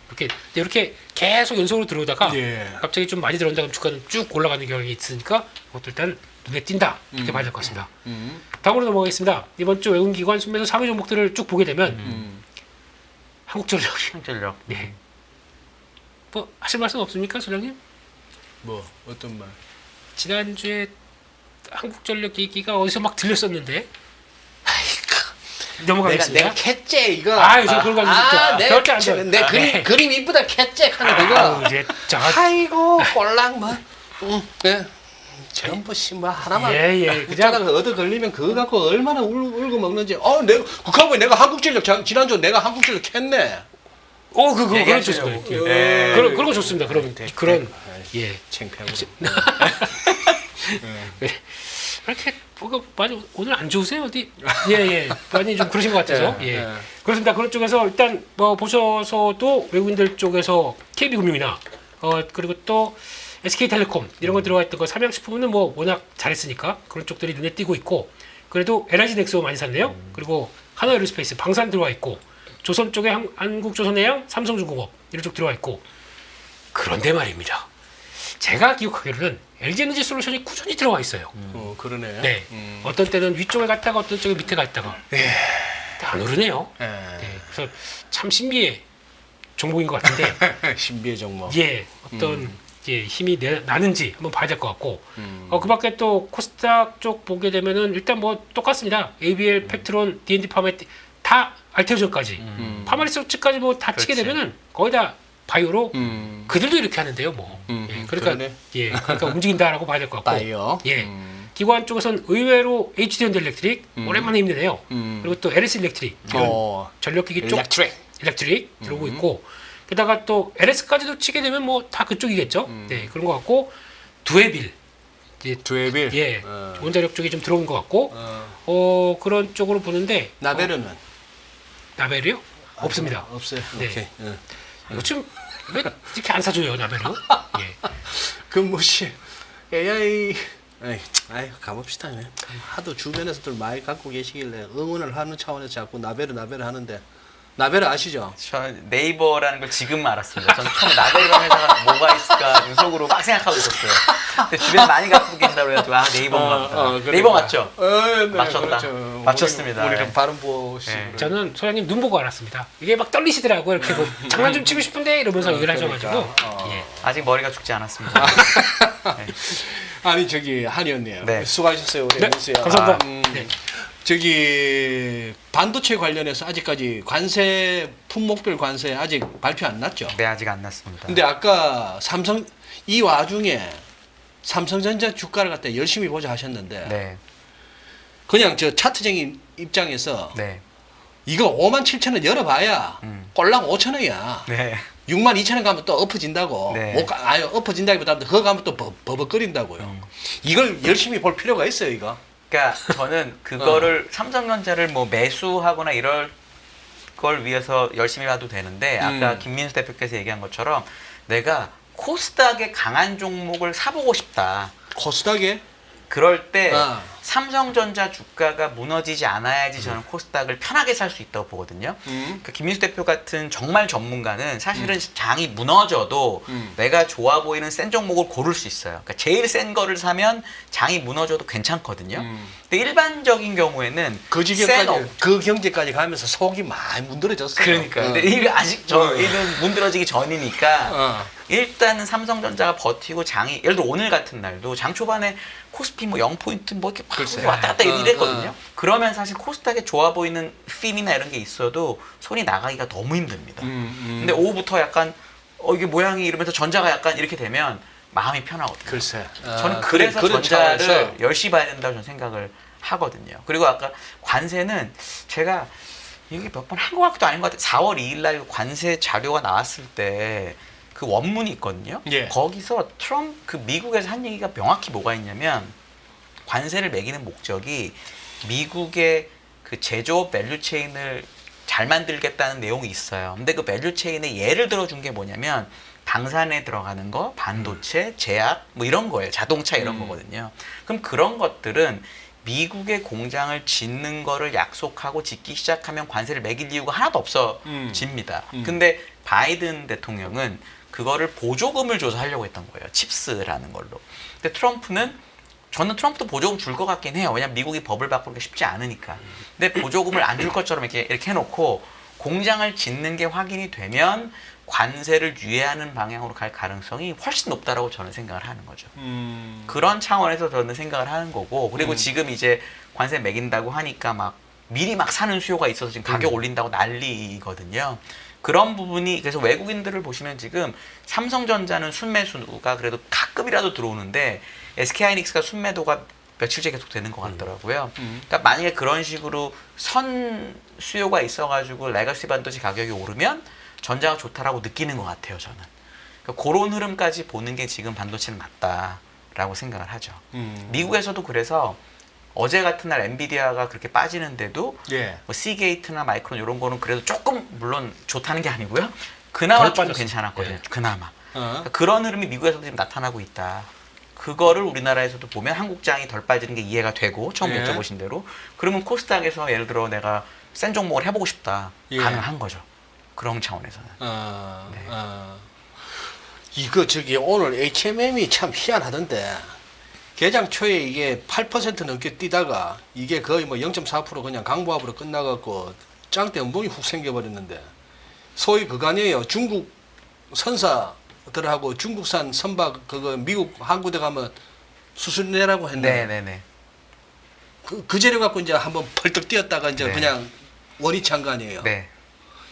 이렇게 계속 연속으로 들어오다가 갑자기 좀 많이 들어온다 그러면 주가는 쭉 올라가는 경향이 있으니까 그것도 일단 눈에 띈다 이렇게 봐야 될 것 같습니다. 다음으로 넘어가겠습니다. 이번 주 외국인 기관 순매수 상위 종목들을 쭉 보게 되면 한국전력. 네. 뭐 하실 말씀 없습니까, 소장님? 뭐 어떤 말? 지난주에 한국전력 얘기가 어디서 막 들렸었는데 넘어가겠습니다. 내가 캣째 이거. 저 그런 거 내 절대 안 돼. 내 네. 그림 이쁘다 캣째 하는 그거. 이제 아이고 꼴랑 뭐. 예. 전부 씨뭐 하나만. 그냥 그자다가 얻어 걸리면 그거 갖고 얼마나 울고 먹는지. 내가 그하고 내가 한국전력 지난주 내가 한국전력 캤네. 그런 얘기하시려고. 좋습니다. 예. 그런 거 좋습니다. 그러면 그런 창피하고. 이렇게 뭐가 많이 오늘 안 좋으세요 어디? 많이 좀 그러신 것 같아서 그렇습니다. 그런 쪽에서 일단 뭐 보셔서도 외국인들 쪽에서 KB금융이나 그리고 또 SK텔레콤 이런 거 들어가 있던 거 삼양식품은 뭐 워낙 잘했으니까 그런 쪽들이 눈에 띄고 있고 그래도 LIG 넥소 많이 샀네요. 그리고 하나에어로스페이스 방산 들어와 있고 조선 쪽에 한국조선해양, 삼성중공업 이런 쪽 들어와 있고 그런데 말입니다. 제가 기억하기로는 LG에너지 솔루션이 꾸준히 들어와 있어요. 그러네. 네. 어떤 때는 위쪽에 갔다가 어떤 쪽에 밑에 갔다가 안 오르네요. 그래서 참 신비의 종목인 것 같은데 신비의 종목. 어떤 힘이 나는지 한번 봐야 될 것 같고 그 밖에 또 코스닥 쪽 보게 되면은 일단 뭐 똑같습니다. ABL, 팩트론, D&D 파마리 다 알테오전까지 파마리스까지 뭐 다 치게 그렇지. 되면은 거의 다 바이오로 그들도 이렇게 하는데요, 뭐. 그러니까 그러네. 그러니까 움직인다라고 봐야 될 것 같고. 바이오. 기관 쪽에서는 의외로 HD현대일렉트릭 오랜만에 힘내네요. 그리고 또 LS 일렉트릭 전력기기 쪽 일렉트릭 들어오고 있고 게다가 또 LS까지도 치게 되면 뭐 다 그쪽이겠죠. 그런 것 같고 두에빌 두에빌. 원자력 쪽이 좀 들어온 것 같고 그런 쪽으로 보는데 나베르는 나벨이요? 없습니다. 없어요. 네. 오케이. 요즘 왜 이렇게 안 사줘요 나벨은? 그 뭐시 AI. 아이 가봅시다. 하도 주변에서들 많이 갖고 계시길래 응원을 하는 차원에서 자꾸 나베르 하는데 나베르 아시죠? 저 네이버라는 걸 지금 알았습니다. 저는 처음에 나벨이라는 회사가 뭐가 있을까 속으로 막 생각하고 있었어요. 근데 주변에 많이 갖고 계신다고 해가지고 네이버인가 보다. 그러니까. 네이버 맞죠? 네, 맞췄다. 그렇죠. 맞췄습니다. 우리는 네. 발음 보시. 저는 소장님 눈 보고 알았습니다. 이게 막 떨리시더라고요. 이렇게 뭐 장난 좀 치고 싶은데 이러면서 얘기를 하셔가지고 아직 머리가 죽지 않았습니다. 아니 저기 한이 언님 네. 수고하셨어요. 우리 연수야. 감사합니다. 저기 반도체 관련해서 아직까지 관세 품목별 관세 아직 발표 안 났죠? 네, 아직 안 났습니다. 근데 아까 삼성 이 와중에 삼성전자 주가를 갖다 열심히 보자 하셨는데 네, 그냥 저 차트적인 입장에서 네, 이거 57,000원 열어봐야 꼴랑 5,000원이야. 네. 62,000원 가면 또 엎어진다고. 네. 엎어진다기보다 그거 가면 또 버벅거린다고요. 이걸 열심히 볼 필요가 있어요, 이거. 그러니까 저는 그거를 삼성전자를 뭐 매수하거나 이럴 걸 위해서 열심히 봐도 되는데 아까 김민수 대표께서 얘기한 것처럼 내가 코스닥의 강한 종목을 사보고 싶다. 코스닥에 그럴 때 아. 삼성전자 주가가 무너지지 않아야지 저는 코스닥을 편하게 살 수 있다고 보거든요. 그 김민수 대표 같은 정말 전문가는 사실은 장이 무너져도 내가 좋아 보이는 센 종목을 고를 수 있어요. 그러니까 제일 센 거를 사면 장이 무너져도 괜찮거든요. 근데 일반적인 경우에는 그 센 지경까지 그 경제까지 가면서 속이 많이 문드러졌어요. 그러니까 근데 이게 아직 저희는 문드러지기 전이니까 일단은 삼성전자가 버티고 장이 예를 들어 오늘 같은 날도 장 초반에 코스피 뭐 0포인트 뭐 이렇게 막 글쎄. 왔다 갔다 이랬거든요. 그러면 사실 코스닥에 좋아 보이는 핀이나 이런 게 있어도 손이 나가기가 너무 힘듭니다. 근데 오후부터 약간 이게 모양이 이러면서 전자가 약간 이렇게 되면 마음이 편하거든요. 글쎄. 저는 그래서 그런 전자를 차원에서 열심히 봐야 된다고 저는 생각을 하거든요. 그리고 아까 관세는 제가 이게 몇 번 한 것 같기도 아닌 것 같아요. 4월 2일 날 관세 자료가 나왔을 때 그 원문이 있거든요. 예. 거기서 트럼프 그 미국에서 한 얘기가 명확히 뭐가 있냐면 관세를 매기는 목적이 미국의 그 제조업 밸류체인을 잘 만들겠다는 내용이 있어요. 근데 그 밸류체인의 예를 들어준 게 뭐냐면 방산에 들어가는 거, 반도체, 제약 뭐 이런 거예요. 자동차 이런 거거든요. 그럼 그런 것들은 미국의 공장을 짓는 거를 약속하고 짓기 시작하면 관세를 매길 이유가 하나도 없어집니다. 근데 바이든 대통령은 그거를 보조금을 줘서 하려고 했던 거예요. 칩스라는 걸로. 근데 저는 트럼프도 보조금 줄 것 같긴 해요. 왜냐면 미국이 법을 바꾸기가 쉽지 않으니까. 근데 보조금을 안 줄 것처럼 이렇게 해놓고 공장을 짓는 게 확인이 되면 관세를 유예하는 방향으로 갈 가능성이 훨씬 높다라고 저는 생각을 하는 거죠. 그런 차원에서 저는 생각을 하는 거고, 그리고 지금 이제 관세 매긴다고 하니까 막 미리 막 사는 수요가 있어서 지금 가격 올린다고 난리거든요. 그런 부분이 그래서 외국인들을 보시면 지금 삼성전자는 순매수가 그래도 가끔이라도 들어오는데 SK하이닉스가 순매도가 며칠째 계속 되는 것 같더라고요. 그러니까 만약에 그런 식으로 선 수요가 있어가지고 레거시 반도체 가격이 오르면 전자가 좋다라고 느끼는 것 같아요, 저는. 그러니까 그런 흐름까지 보는 게 지금 반도체는 맞다라고 생각을 하죠. 미국에서도 그래서 어제 같은 날 엔비디아가 그렇게 빠지는데도 예. 뭐 시게이트나 마이크론 이런 거는 그래도 조금 물론 좋다는 게 아니고요. 그나마 덜 좀 빠졌어요. 괜찮았거든요. 예. 그나마. 어. 그러니까 그런 흐름이 미국에서도 지금 나타나고 있다. 그거를 우리나라에서도 보면 한국장이 덜 빠지는 게 이해가 되고 처음 예. 여쭤보신 대로 그러면 코스닥에서 예를 들어 내가 센 종목을 해보고 싶다. 예. 가능한 거죠. 그런 차원에서는. 네. 이거 저기 오늘 HMM이 참 희한하던데 개장 초에 이게 8% 넘게 뛰다가 이게 거의 뭐 0.4% 그냥 강보합으로 끝나갖고 짱대 음봉이 훅 생겨버렸는데 소위 그거 아니에요. 중국 선사들하고 중국산 선박 그거 미국 항구대 가면 수술 내라고 했는데 네네네. 그 재료 갖고 이제 한번 펄떡 뛰었다가 이제 네. 그냥 원위치 한 거 아니에요. 네.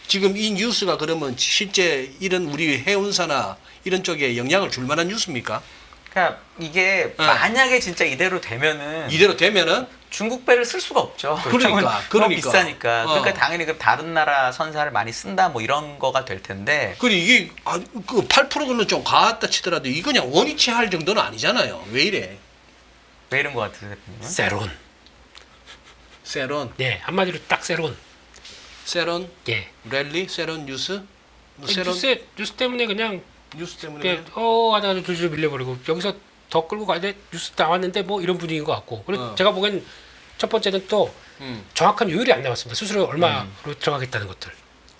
지금 이 뉴스가 그러면 실제 이런 우리 해운사나 이런 쪽에 영향을 줄 만한 뉴스입니까? 그러니까 이게 만약에 진짜 이대로 되면은 이대로 되면은 중국 배를 쓸 수가 없죠. 그러니까. 너무 비싸니까. 어. 그러니까 당연히 그 다른 나라 선사를 많이 쓴다 뭐 이런 거가 될 텐데. 그리고 이게 그 8%는 좀 과했다 치더라도 이거 그냥 원위치 할 정도는 아니잖아요. 왜 이래? 왜 이런 거 같으세요, 대표님은? 세론. 세론, 네, 한마디로 딱 세론. 세론, 예. 랠리, 세론 뉴스, 뭐 세론 뉴스 때문에 그냥 뉴스 때문에 그냥 그냥? 하다가 줄줄 밀려버리고 여기서 더 끌고 가야 돼 뉴스 나왔는데 뭐 이런 분위기인 것 같고 그리고 제가 보기엔 첫 번째는 또 정확한 요율이 안 나왔습니다. 수수료 얼마로 들어가겠다는 것들.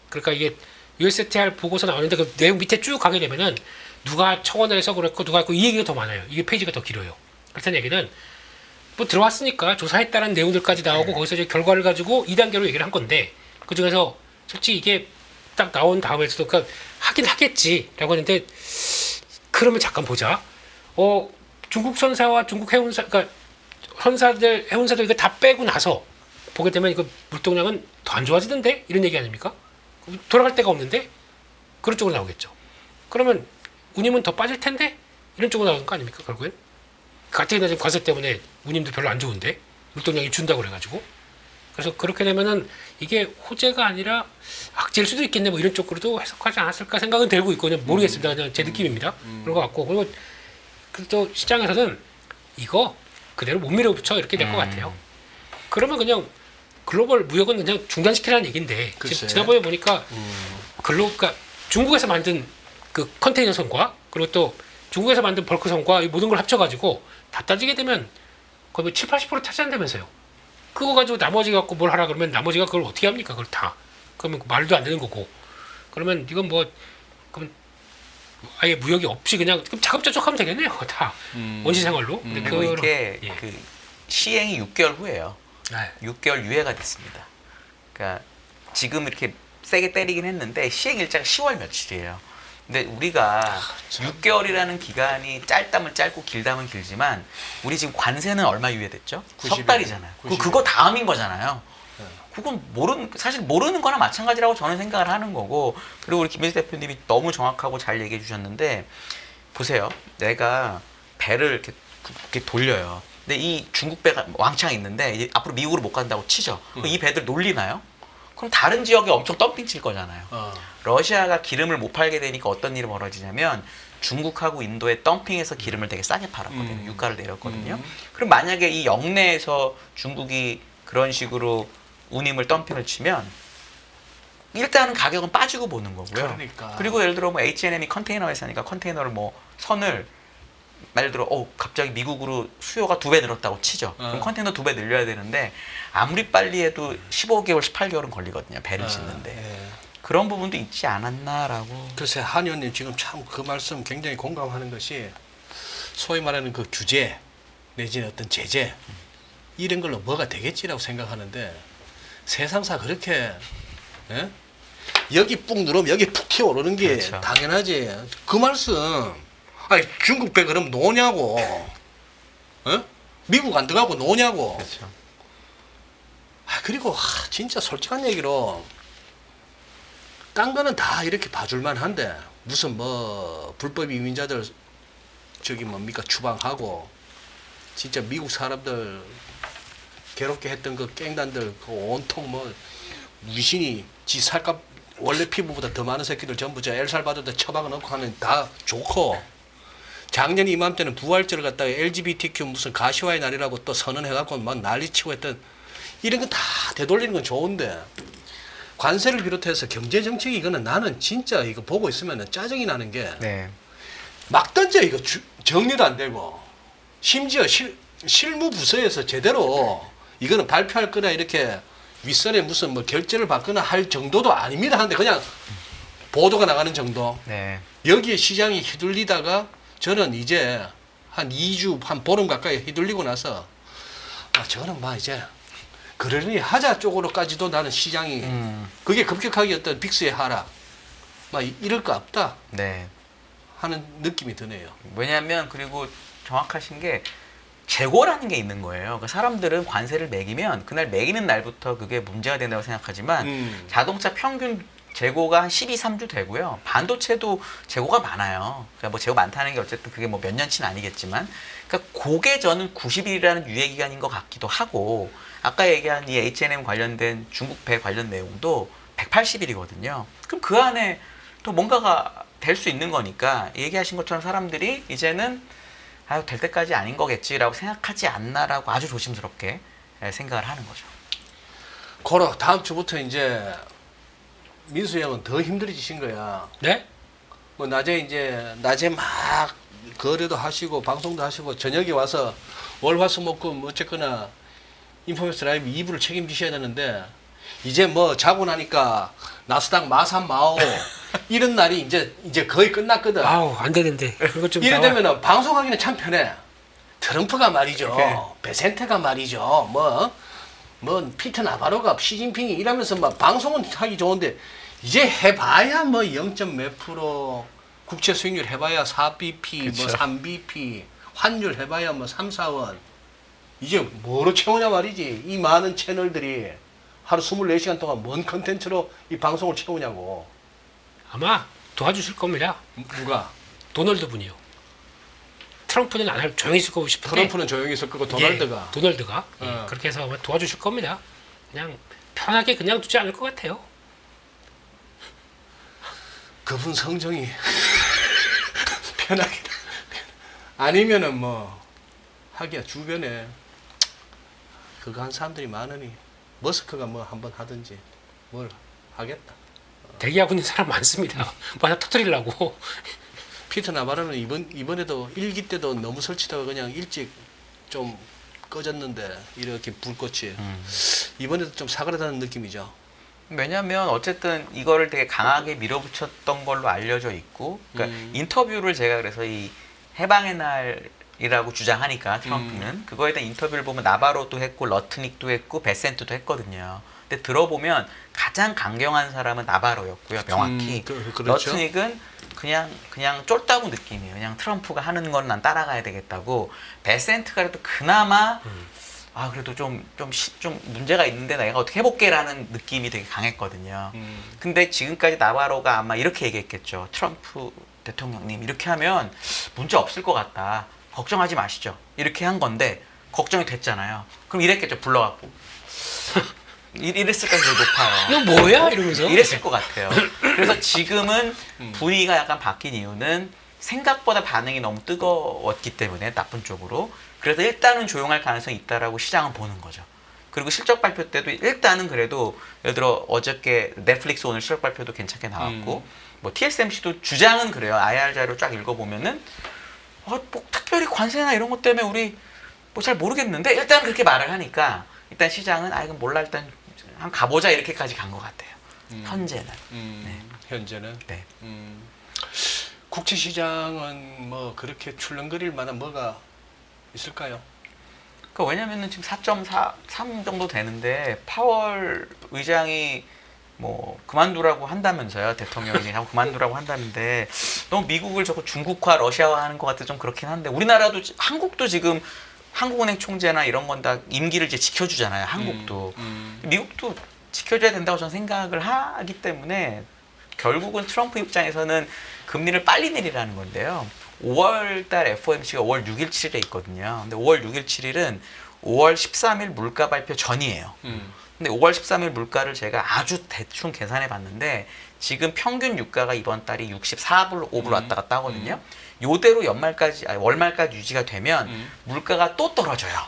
그러니까 이게 USTR 보고서 나오는데 그 내용 밑에 쭉 가게 되면은 누가 청원을 해서 그렇고 누가 했고 이 얘기가 더 많아요. 이게 페이지가 더 길어요. 그렇다는 얘기는 뭐 들어왔으니까 조사했다는 내용들까지 나오고 거기서 이제 결과를 가지고 2단계로 얘기를 한 건데 그 중에서 솔직히 이게 딱 나온 다음에서도 그러니까 하긴 하겠지라고 했는데 그러면 잠깐 보자. 중국 선사와 중국 해운사 그러니까 선사들 해운사들 이거 다 빼고 나서 보게 되면 이거 물동량은 더 안 좋아지던데 이런 얘기 아닙니까? 돌아갈 데가 없는데 그런 쪽으로 나오겠죠. 그러면 운임은 더 빠질 텐데 이런 쪽으로 나오는 거 아닙니까 결국엔? 가뜩이나 지금 과세 때문에 운임도 별로 안 좋은데 물동량이 준다고 그래가지고 그래서 그렇게 되면은 이게 호재가 아니라 악재일 수도 있겠네 뭐 이런 쪽으로도 해석하지 않았을까 생각은 들고 있고 그냥 모르겠습니다. 그냥 제 느낌입니다. 그런 것 같고 그리고 또 시장에서는 이거 그대로 못 밀어붙여 이렇게 될 것 같아요. 그러면 그냥 글로벌 무역은 그냥 중단시키라는 얘기인데 글쎄. 지난번에 보니까 그러니까 중국에서 만든 그 컨테이너 선과 그리고 또 중국에서 만든 벌크 선과 이 모든 걸 합쳐가지고 다 따지게 되면 거의 뭐 7, 80% 차지한다면서요. 그거 가지고 나머지 갖고 뭘 하라 그러면 나머지가 그걸 어떻게 합니까? 그걸 다. 그러면 말도 안 되는 거고. 그러면 이건 뭐 그럼 아예 무역이 없이 그냥 자급자족하면 되겠네요. 다 원시 생활로. 근데 그리고 이게 예. 그 시행이 6개월 후예요. 네. 6개월 유예가 됐습니다. 그러니까 지금 이렇게 세게 때리긴 했는데 시행 일자가 10월 며칠이에요. 근데 우리가 6개월이라는 기간이 짧다면 짧고 길다면 길지만 우리 지금 관세는 얼마 유예됐죠? 90일. 석 달이잖아요. 90일. 그거 다음인 거잖아요. 그건 사실 모르는 거나 마찬가지라고 저는 생각을 하는 거고 그리고 우리 김민수 대표님이 너무 정확하고 잘 얘기해 주셨는데 보세요. 내가 배를 이렇게 돌려요. 근데 이 중국 배가 왕창 있는데 이제 앞으로 미국으로 못 간다고 치죠. 그럼 이 배들 놀리나요? 그럼 다른 지역에 엄청 덤핑 칠 거잖아요. 러시아가 기름을 못 팔게 되니까 어떤 일이 벌어지냐면 중국하고 인도에 덤핑해서 기름을 되게 싸게 팔았거든요. 유가를 내렸거든요. 그럼 만약에 이 영내에서 중국이 그런 식으로 운임을 덤핑을 치면 일단은 가격은 빠지고 보는 거고요. 그러니까. 그리고 예를 들어 뭐 H&M이 컨테이너 회사니까 컨테이너를 뭐 선을 예를 들어 갑자기 미국으로 수요가 2배 늘었다고 치죠. 그럼 컨테이너 2배 늘려야 되는데 아무리 빨리 해도 15개월, 18개월은 걸리거든요. 배를 짓는데. 예. 그런 부분도 있지 않았나라고. 글쎄 한 의원님 지금 참 그 말씀 굉장히 공감하는 것이 소위 말하는 그 규제 내지는 어떤 제재 이런 걸로 뭐가 되겠지라고 생각하는데 세상사 그렇게 예? 여기 뿡 누르면 여기 푹 튀어오르는 게 그렇죠. 당연하지. 그 말씀 아니 중국 배 그럼 노냐고 미국 안 들어가고 노냐고. 그렇죠. 그리고 진짜 솔직한 얘기로 딴 거는 다 이렇게 봐줄만 한데 무슨 뭐 불법 이민자들 저기 뭡니까 추방하고 진짜 미국 사람들 괴롭게 했던 그 깽단들 그 온통 뭐 무신이 지 살값 원래 피부보다 더 많은 새끼들 전부 저 엘살바도르 처박아 넣고 하는 다 좋고 작년 이맘때는 부활절을 갖다가 LGBTQ 무슨 가시화의 날이라고 또 선언해갖고 막 난리치고 했던 이런 건 다 되돌리는 건 좋은데 관세를 비롯해서 경제 정책이 이거는 나는 진짜 이거 보고 있으면 짜증이 나는 게 네. 막 던져 이거 정리도 안 되고 심지어 실무 부서에서 제대로 이거는 발표할 거나 이렇게 윗선에 무슨 뭐 결재를 받거나 할 정도도 아닙니다 하는데 그냥 보도가 나가는 정도. 네. 여기에 시장이 휘둘리다가 저는 이제 한 2주 한 보름 가까이 휘둘리고 나서 저거는 막 이제 그러니 하자 쪽으로까지도 나는 시장이 그게 급격하게 어떤 빅스의 하락 막 이럴 거 없다 네. 하는 느낌이 드네요. 왜냐하면 그리고 정확하신 게 재고라는 게 있는 거예요. 그 사람들은 관세를 매기면 그날 매기는 날부터 그게 문제가 된다고 생각하지만 자동차 평균 재고가 한 12~13주 되고요. 반도체도 재고가 많아요. 그러니까 뭐 재고 많다는 게 어쨌든 그게 뭐 몇 년치는 아니겠지만 그러니까 그게 저는 90일이라는 유예 기간인 것 같기도 하고 아까 얘기한 이 H&M 관련된 중국 배 관련 내용도 180일이거든요. 그럼 그 안에 또 뭔가가 될 수 있는 거니까 얘기하신 것처럼 사람들이 이제는 될 때까지 아닌 거겠지라고 생각하지 않나라고 아주 조심스럽게 생각을 하는 거죠. 고로 다음 주부터 이제 민수 형은 더 힘들어지신 거야. 네? 뭐 낮에 막 거래도 하시고 방송도 하시고 저녁에 와서 월화수목금 어쨌거나 인포메이션 라이브 2부를 책임지셔야 되는데 이제 뭐 자고 나니까 나스닥 마삼 마오 이런 날이 이제 거의 끝났거든. 아우 안 되는데 그거 좀 이래 나와. 되면은 방송하기는 참 편해. 트럼프가 말이죠. 베센테가 말이죠. 뭐 피터 나바로가 시진핑이 이러면서 막 방송은 하기 좋은데 이제 해봐야 뭐 0. 몇 프로 국채 수익률 해봐야 4bp 그쵸. 뭐 3bp 환율 해봐야 뭐 3, 4원 이제 뭐로 채우냐 말이지. 이 많은 채널들이 하루 24시간 동안 뭔 컨텐츠로 이 방송을 채우냐고. 아마 도와주실 겁니다. 누가? 도널드 분이요. 트럼프는 안 할 조용히 있을 거고 싶은데 트럼프는 조용히 있을 거고 도널드가. 도널드가 어. 그렇게 해서 아마 도와주실 겁니다. 그냥 편하게 그냥 두지 않을 것 같아요. 그분 성정이 편하게 아니면은 뭐 하기야 주변에 그거 한 사람들이 많으니 머스크가 뭐 한번 하든지 뭘 하겠다. 대기하고 있는 사람 많습니다. 뭐 하나 터뜨리려고. 피터 나바로는 이번에도 1기 때도 너무 설치다가 그냥 일찍 좀 꺼졌는데 이렇게 불꽃이 이번에도 좀 사그라드는 느낌이죠. 왜냐하면 어쨌든 이거를 되게 강하게 밀어붙였던 걸로 알려져 있고 그러니까 인터뷰를 제가 그래서 이 해방의 날이라고 주장하니까 트럼프는 그거에 대한 인터뷰를 보면 나바로도 했고 러트닉도 했고 베센트도 했거든요. 근데 들어보면 가장 강경한 사람은 나바로였고요. 명확히. 그렇죠. 러트닉은 그냥 쫄다구 느낌이에요. 그냥 트럼프가 하는 건 난 따라가야 되겠다고. 베센트가 그래도 그나마 그래도 좀 문제가 있는데 내가 어떻게 해볼게라는 느낌이 되게 강했거든요. 근데 지금까지 나바로가 아마 이렇게 얘기했겠죠. 트럼프 대통령님 이렇게 하면 문제 없을 것 같다. 걱정하지 마시죠. 이렇게 한 건데 걱정이 됐잖아요. 그럼 이랬겠죠. 불러갖고. 이랬을 가능성이 높아요. 이거 뭐야? 이러면서. 이랬을 것 같아요. 그래서 지금은 분위기가 약간 바뀐 이유는 생각보다 반응이 너무 뜨거웠기 때문에 나쁜 쪽으로. 그래서 일단은 조용할 가능성이 있다라고 시장은 보는 거죠. 그리고 실적 발표 때도 일단은 그래도 예를 들어 어저께 넷플릭스 오늘 실적 발표도 괜찮게 나왔고 뭐 TSMC도 주장은 그래요. IR 자료 쫙 읽어보면은 뭐 특별히 관세나 이런 것 때문에 우리 뭐 잘 모르겠는데 일단 그렇게 말을 하니까 일단 시장은 이건 몰라 일단 한번 가보자 이렇게까지 간 것 같아요. 현재는. 네. 현재는. 네. 국채 시장은 뭐 그렇게 출렁거릴 만한 뭐가 있을까요? 그러니까 왜냐면은 지금 4.43 정도 되는데 파월 의장이 뭐 그만두라고 한다면서요. 대통령이 하고 그만두라고 한다는데 너무 미국을 자꾸 중국화, 러시아화 하는 것 같아 좀 그렇긴 한데 우리나라도 한국도 지금 한국은행 총재나 이런 건 다 임기를 이제 지켜주잖아요. 한국도. 미국도 지켜줘야 된다고 저는 생각을 하기 때문에 결국은 트럼프 입장에서는 금리를 빨리 내리라는 건데요. 5월 달 FOMC가 5월 6일, 7일에 있거든요. 근데 5월 6일, 7일은 5월 13일 물가 발표 전이에요. 근데 5월 13일 물가를 제가 아주 대충 계산해 봤는데 지금 평균 유가가 이번 달이 64불, 5불 왔다 갔다 하거든요. 요대로 연말까지, 아니, 월말까지 유지가 되면 물가가 또 떨어져요.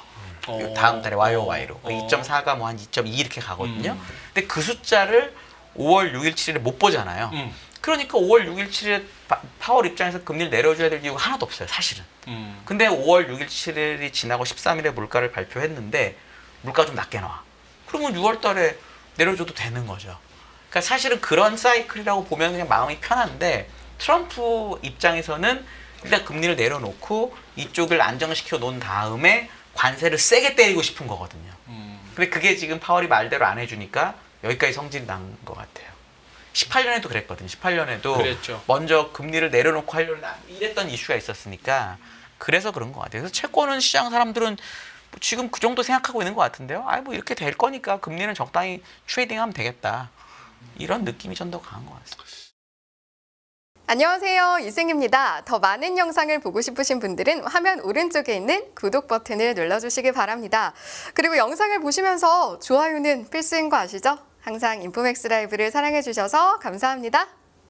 다음 달에 YOY로 2.4가 뭐 한 2.2 이렇게 가거든요. 근데 그 숫자를 5월 6일, 7일에 못 보잖아요. 그러니까 5월 6일, 7일에 파월 입장에서 금리를 내려줘야 될 이유가 하나도 없어요, 사실은. 근데 5월 6일, 7일이 지나고 13일에 물가를 발표했는데 물가가 좀 낮게 나와. 그러면 6월 달에 내려줘도 되는 거죠. 그러니까 사실은 그런 사이클이라고 보면 그냥 마음이 편한데 트럼프 입장에서는 일단 금리를 내려놓고 이쪽을 안정시켜 놓은 다음에 관세를 세게 때리고 싶은 거거든요. 근데 그게 지금 파월이 말대로 안 해주니까 여기까지 성질이 난 것 같아요. 18년에도 그랬거든요. 18년에도 그랬죠. 먼저 금리를 내려놓고 하려고 이랬던 이슈가 있었으니까 그래서 그런 것 같아요. 그래서 채권은 시장 사람들은 뭐 지금 그 정도 생각하고 있는 것 같은데요. 아, 뭐 이렇게 될 거니까 금리는 적당히 트레이딩하면 되겠다. 이런 느낌이 좀 더 강한 것 같습니다. 안녕하세요, 이승입니다. 더 많은 영상을 보고 싶으신 분들은 화면 오른쪽에 있는 구독 버튼을 눌러주시기 바랍니다. 그리고 영상을 보시면서 좋아요는 필수인 거 아시죠? 항상 인포맥스 라이브를 사랑해주셔서 감사합니다.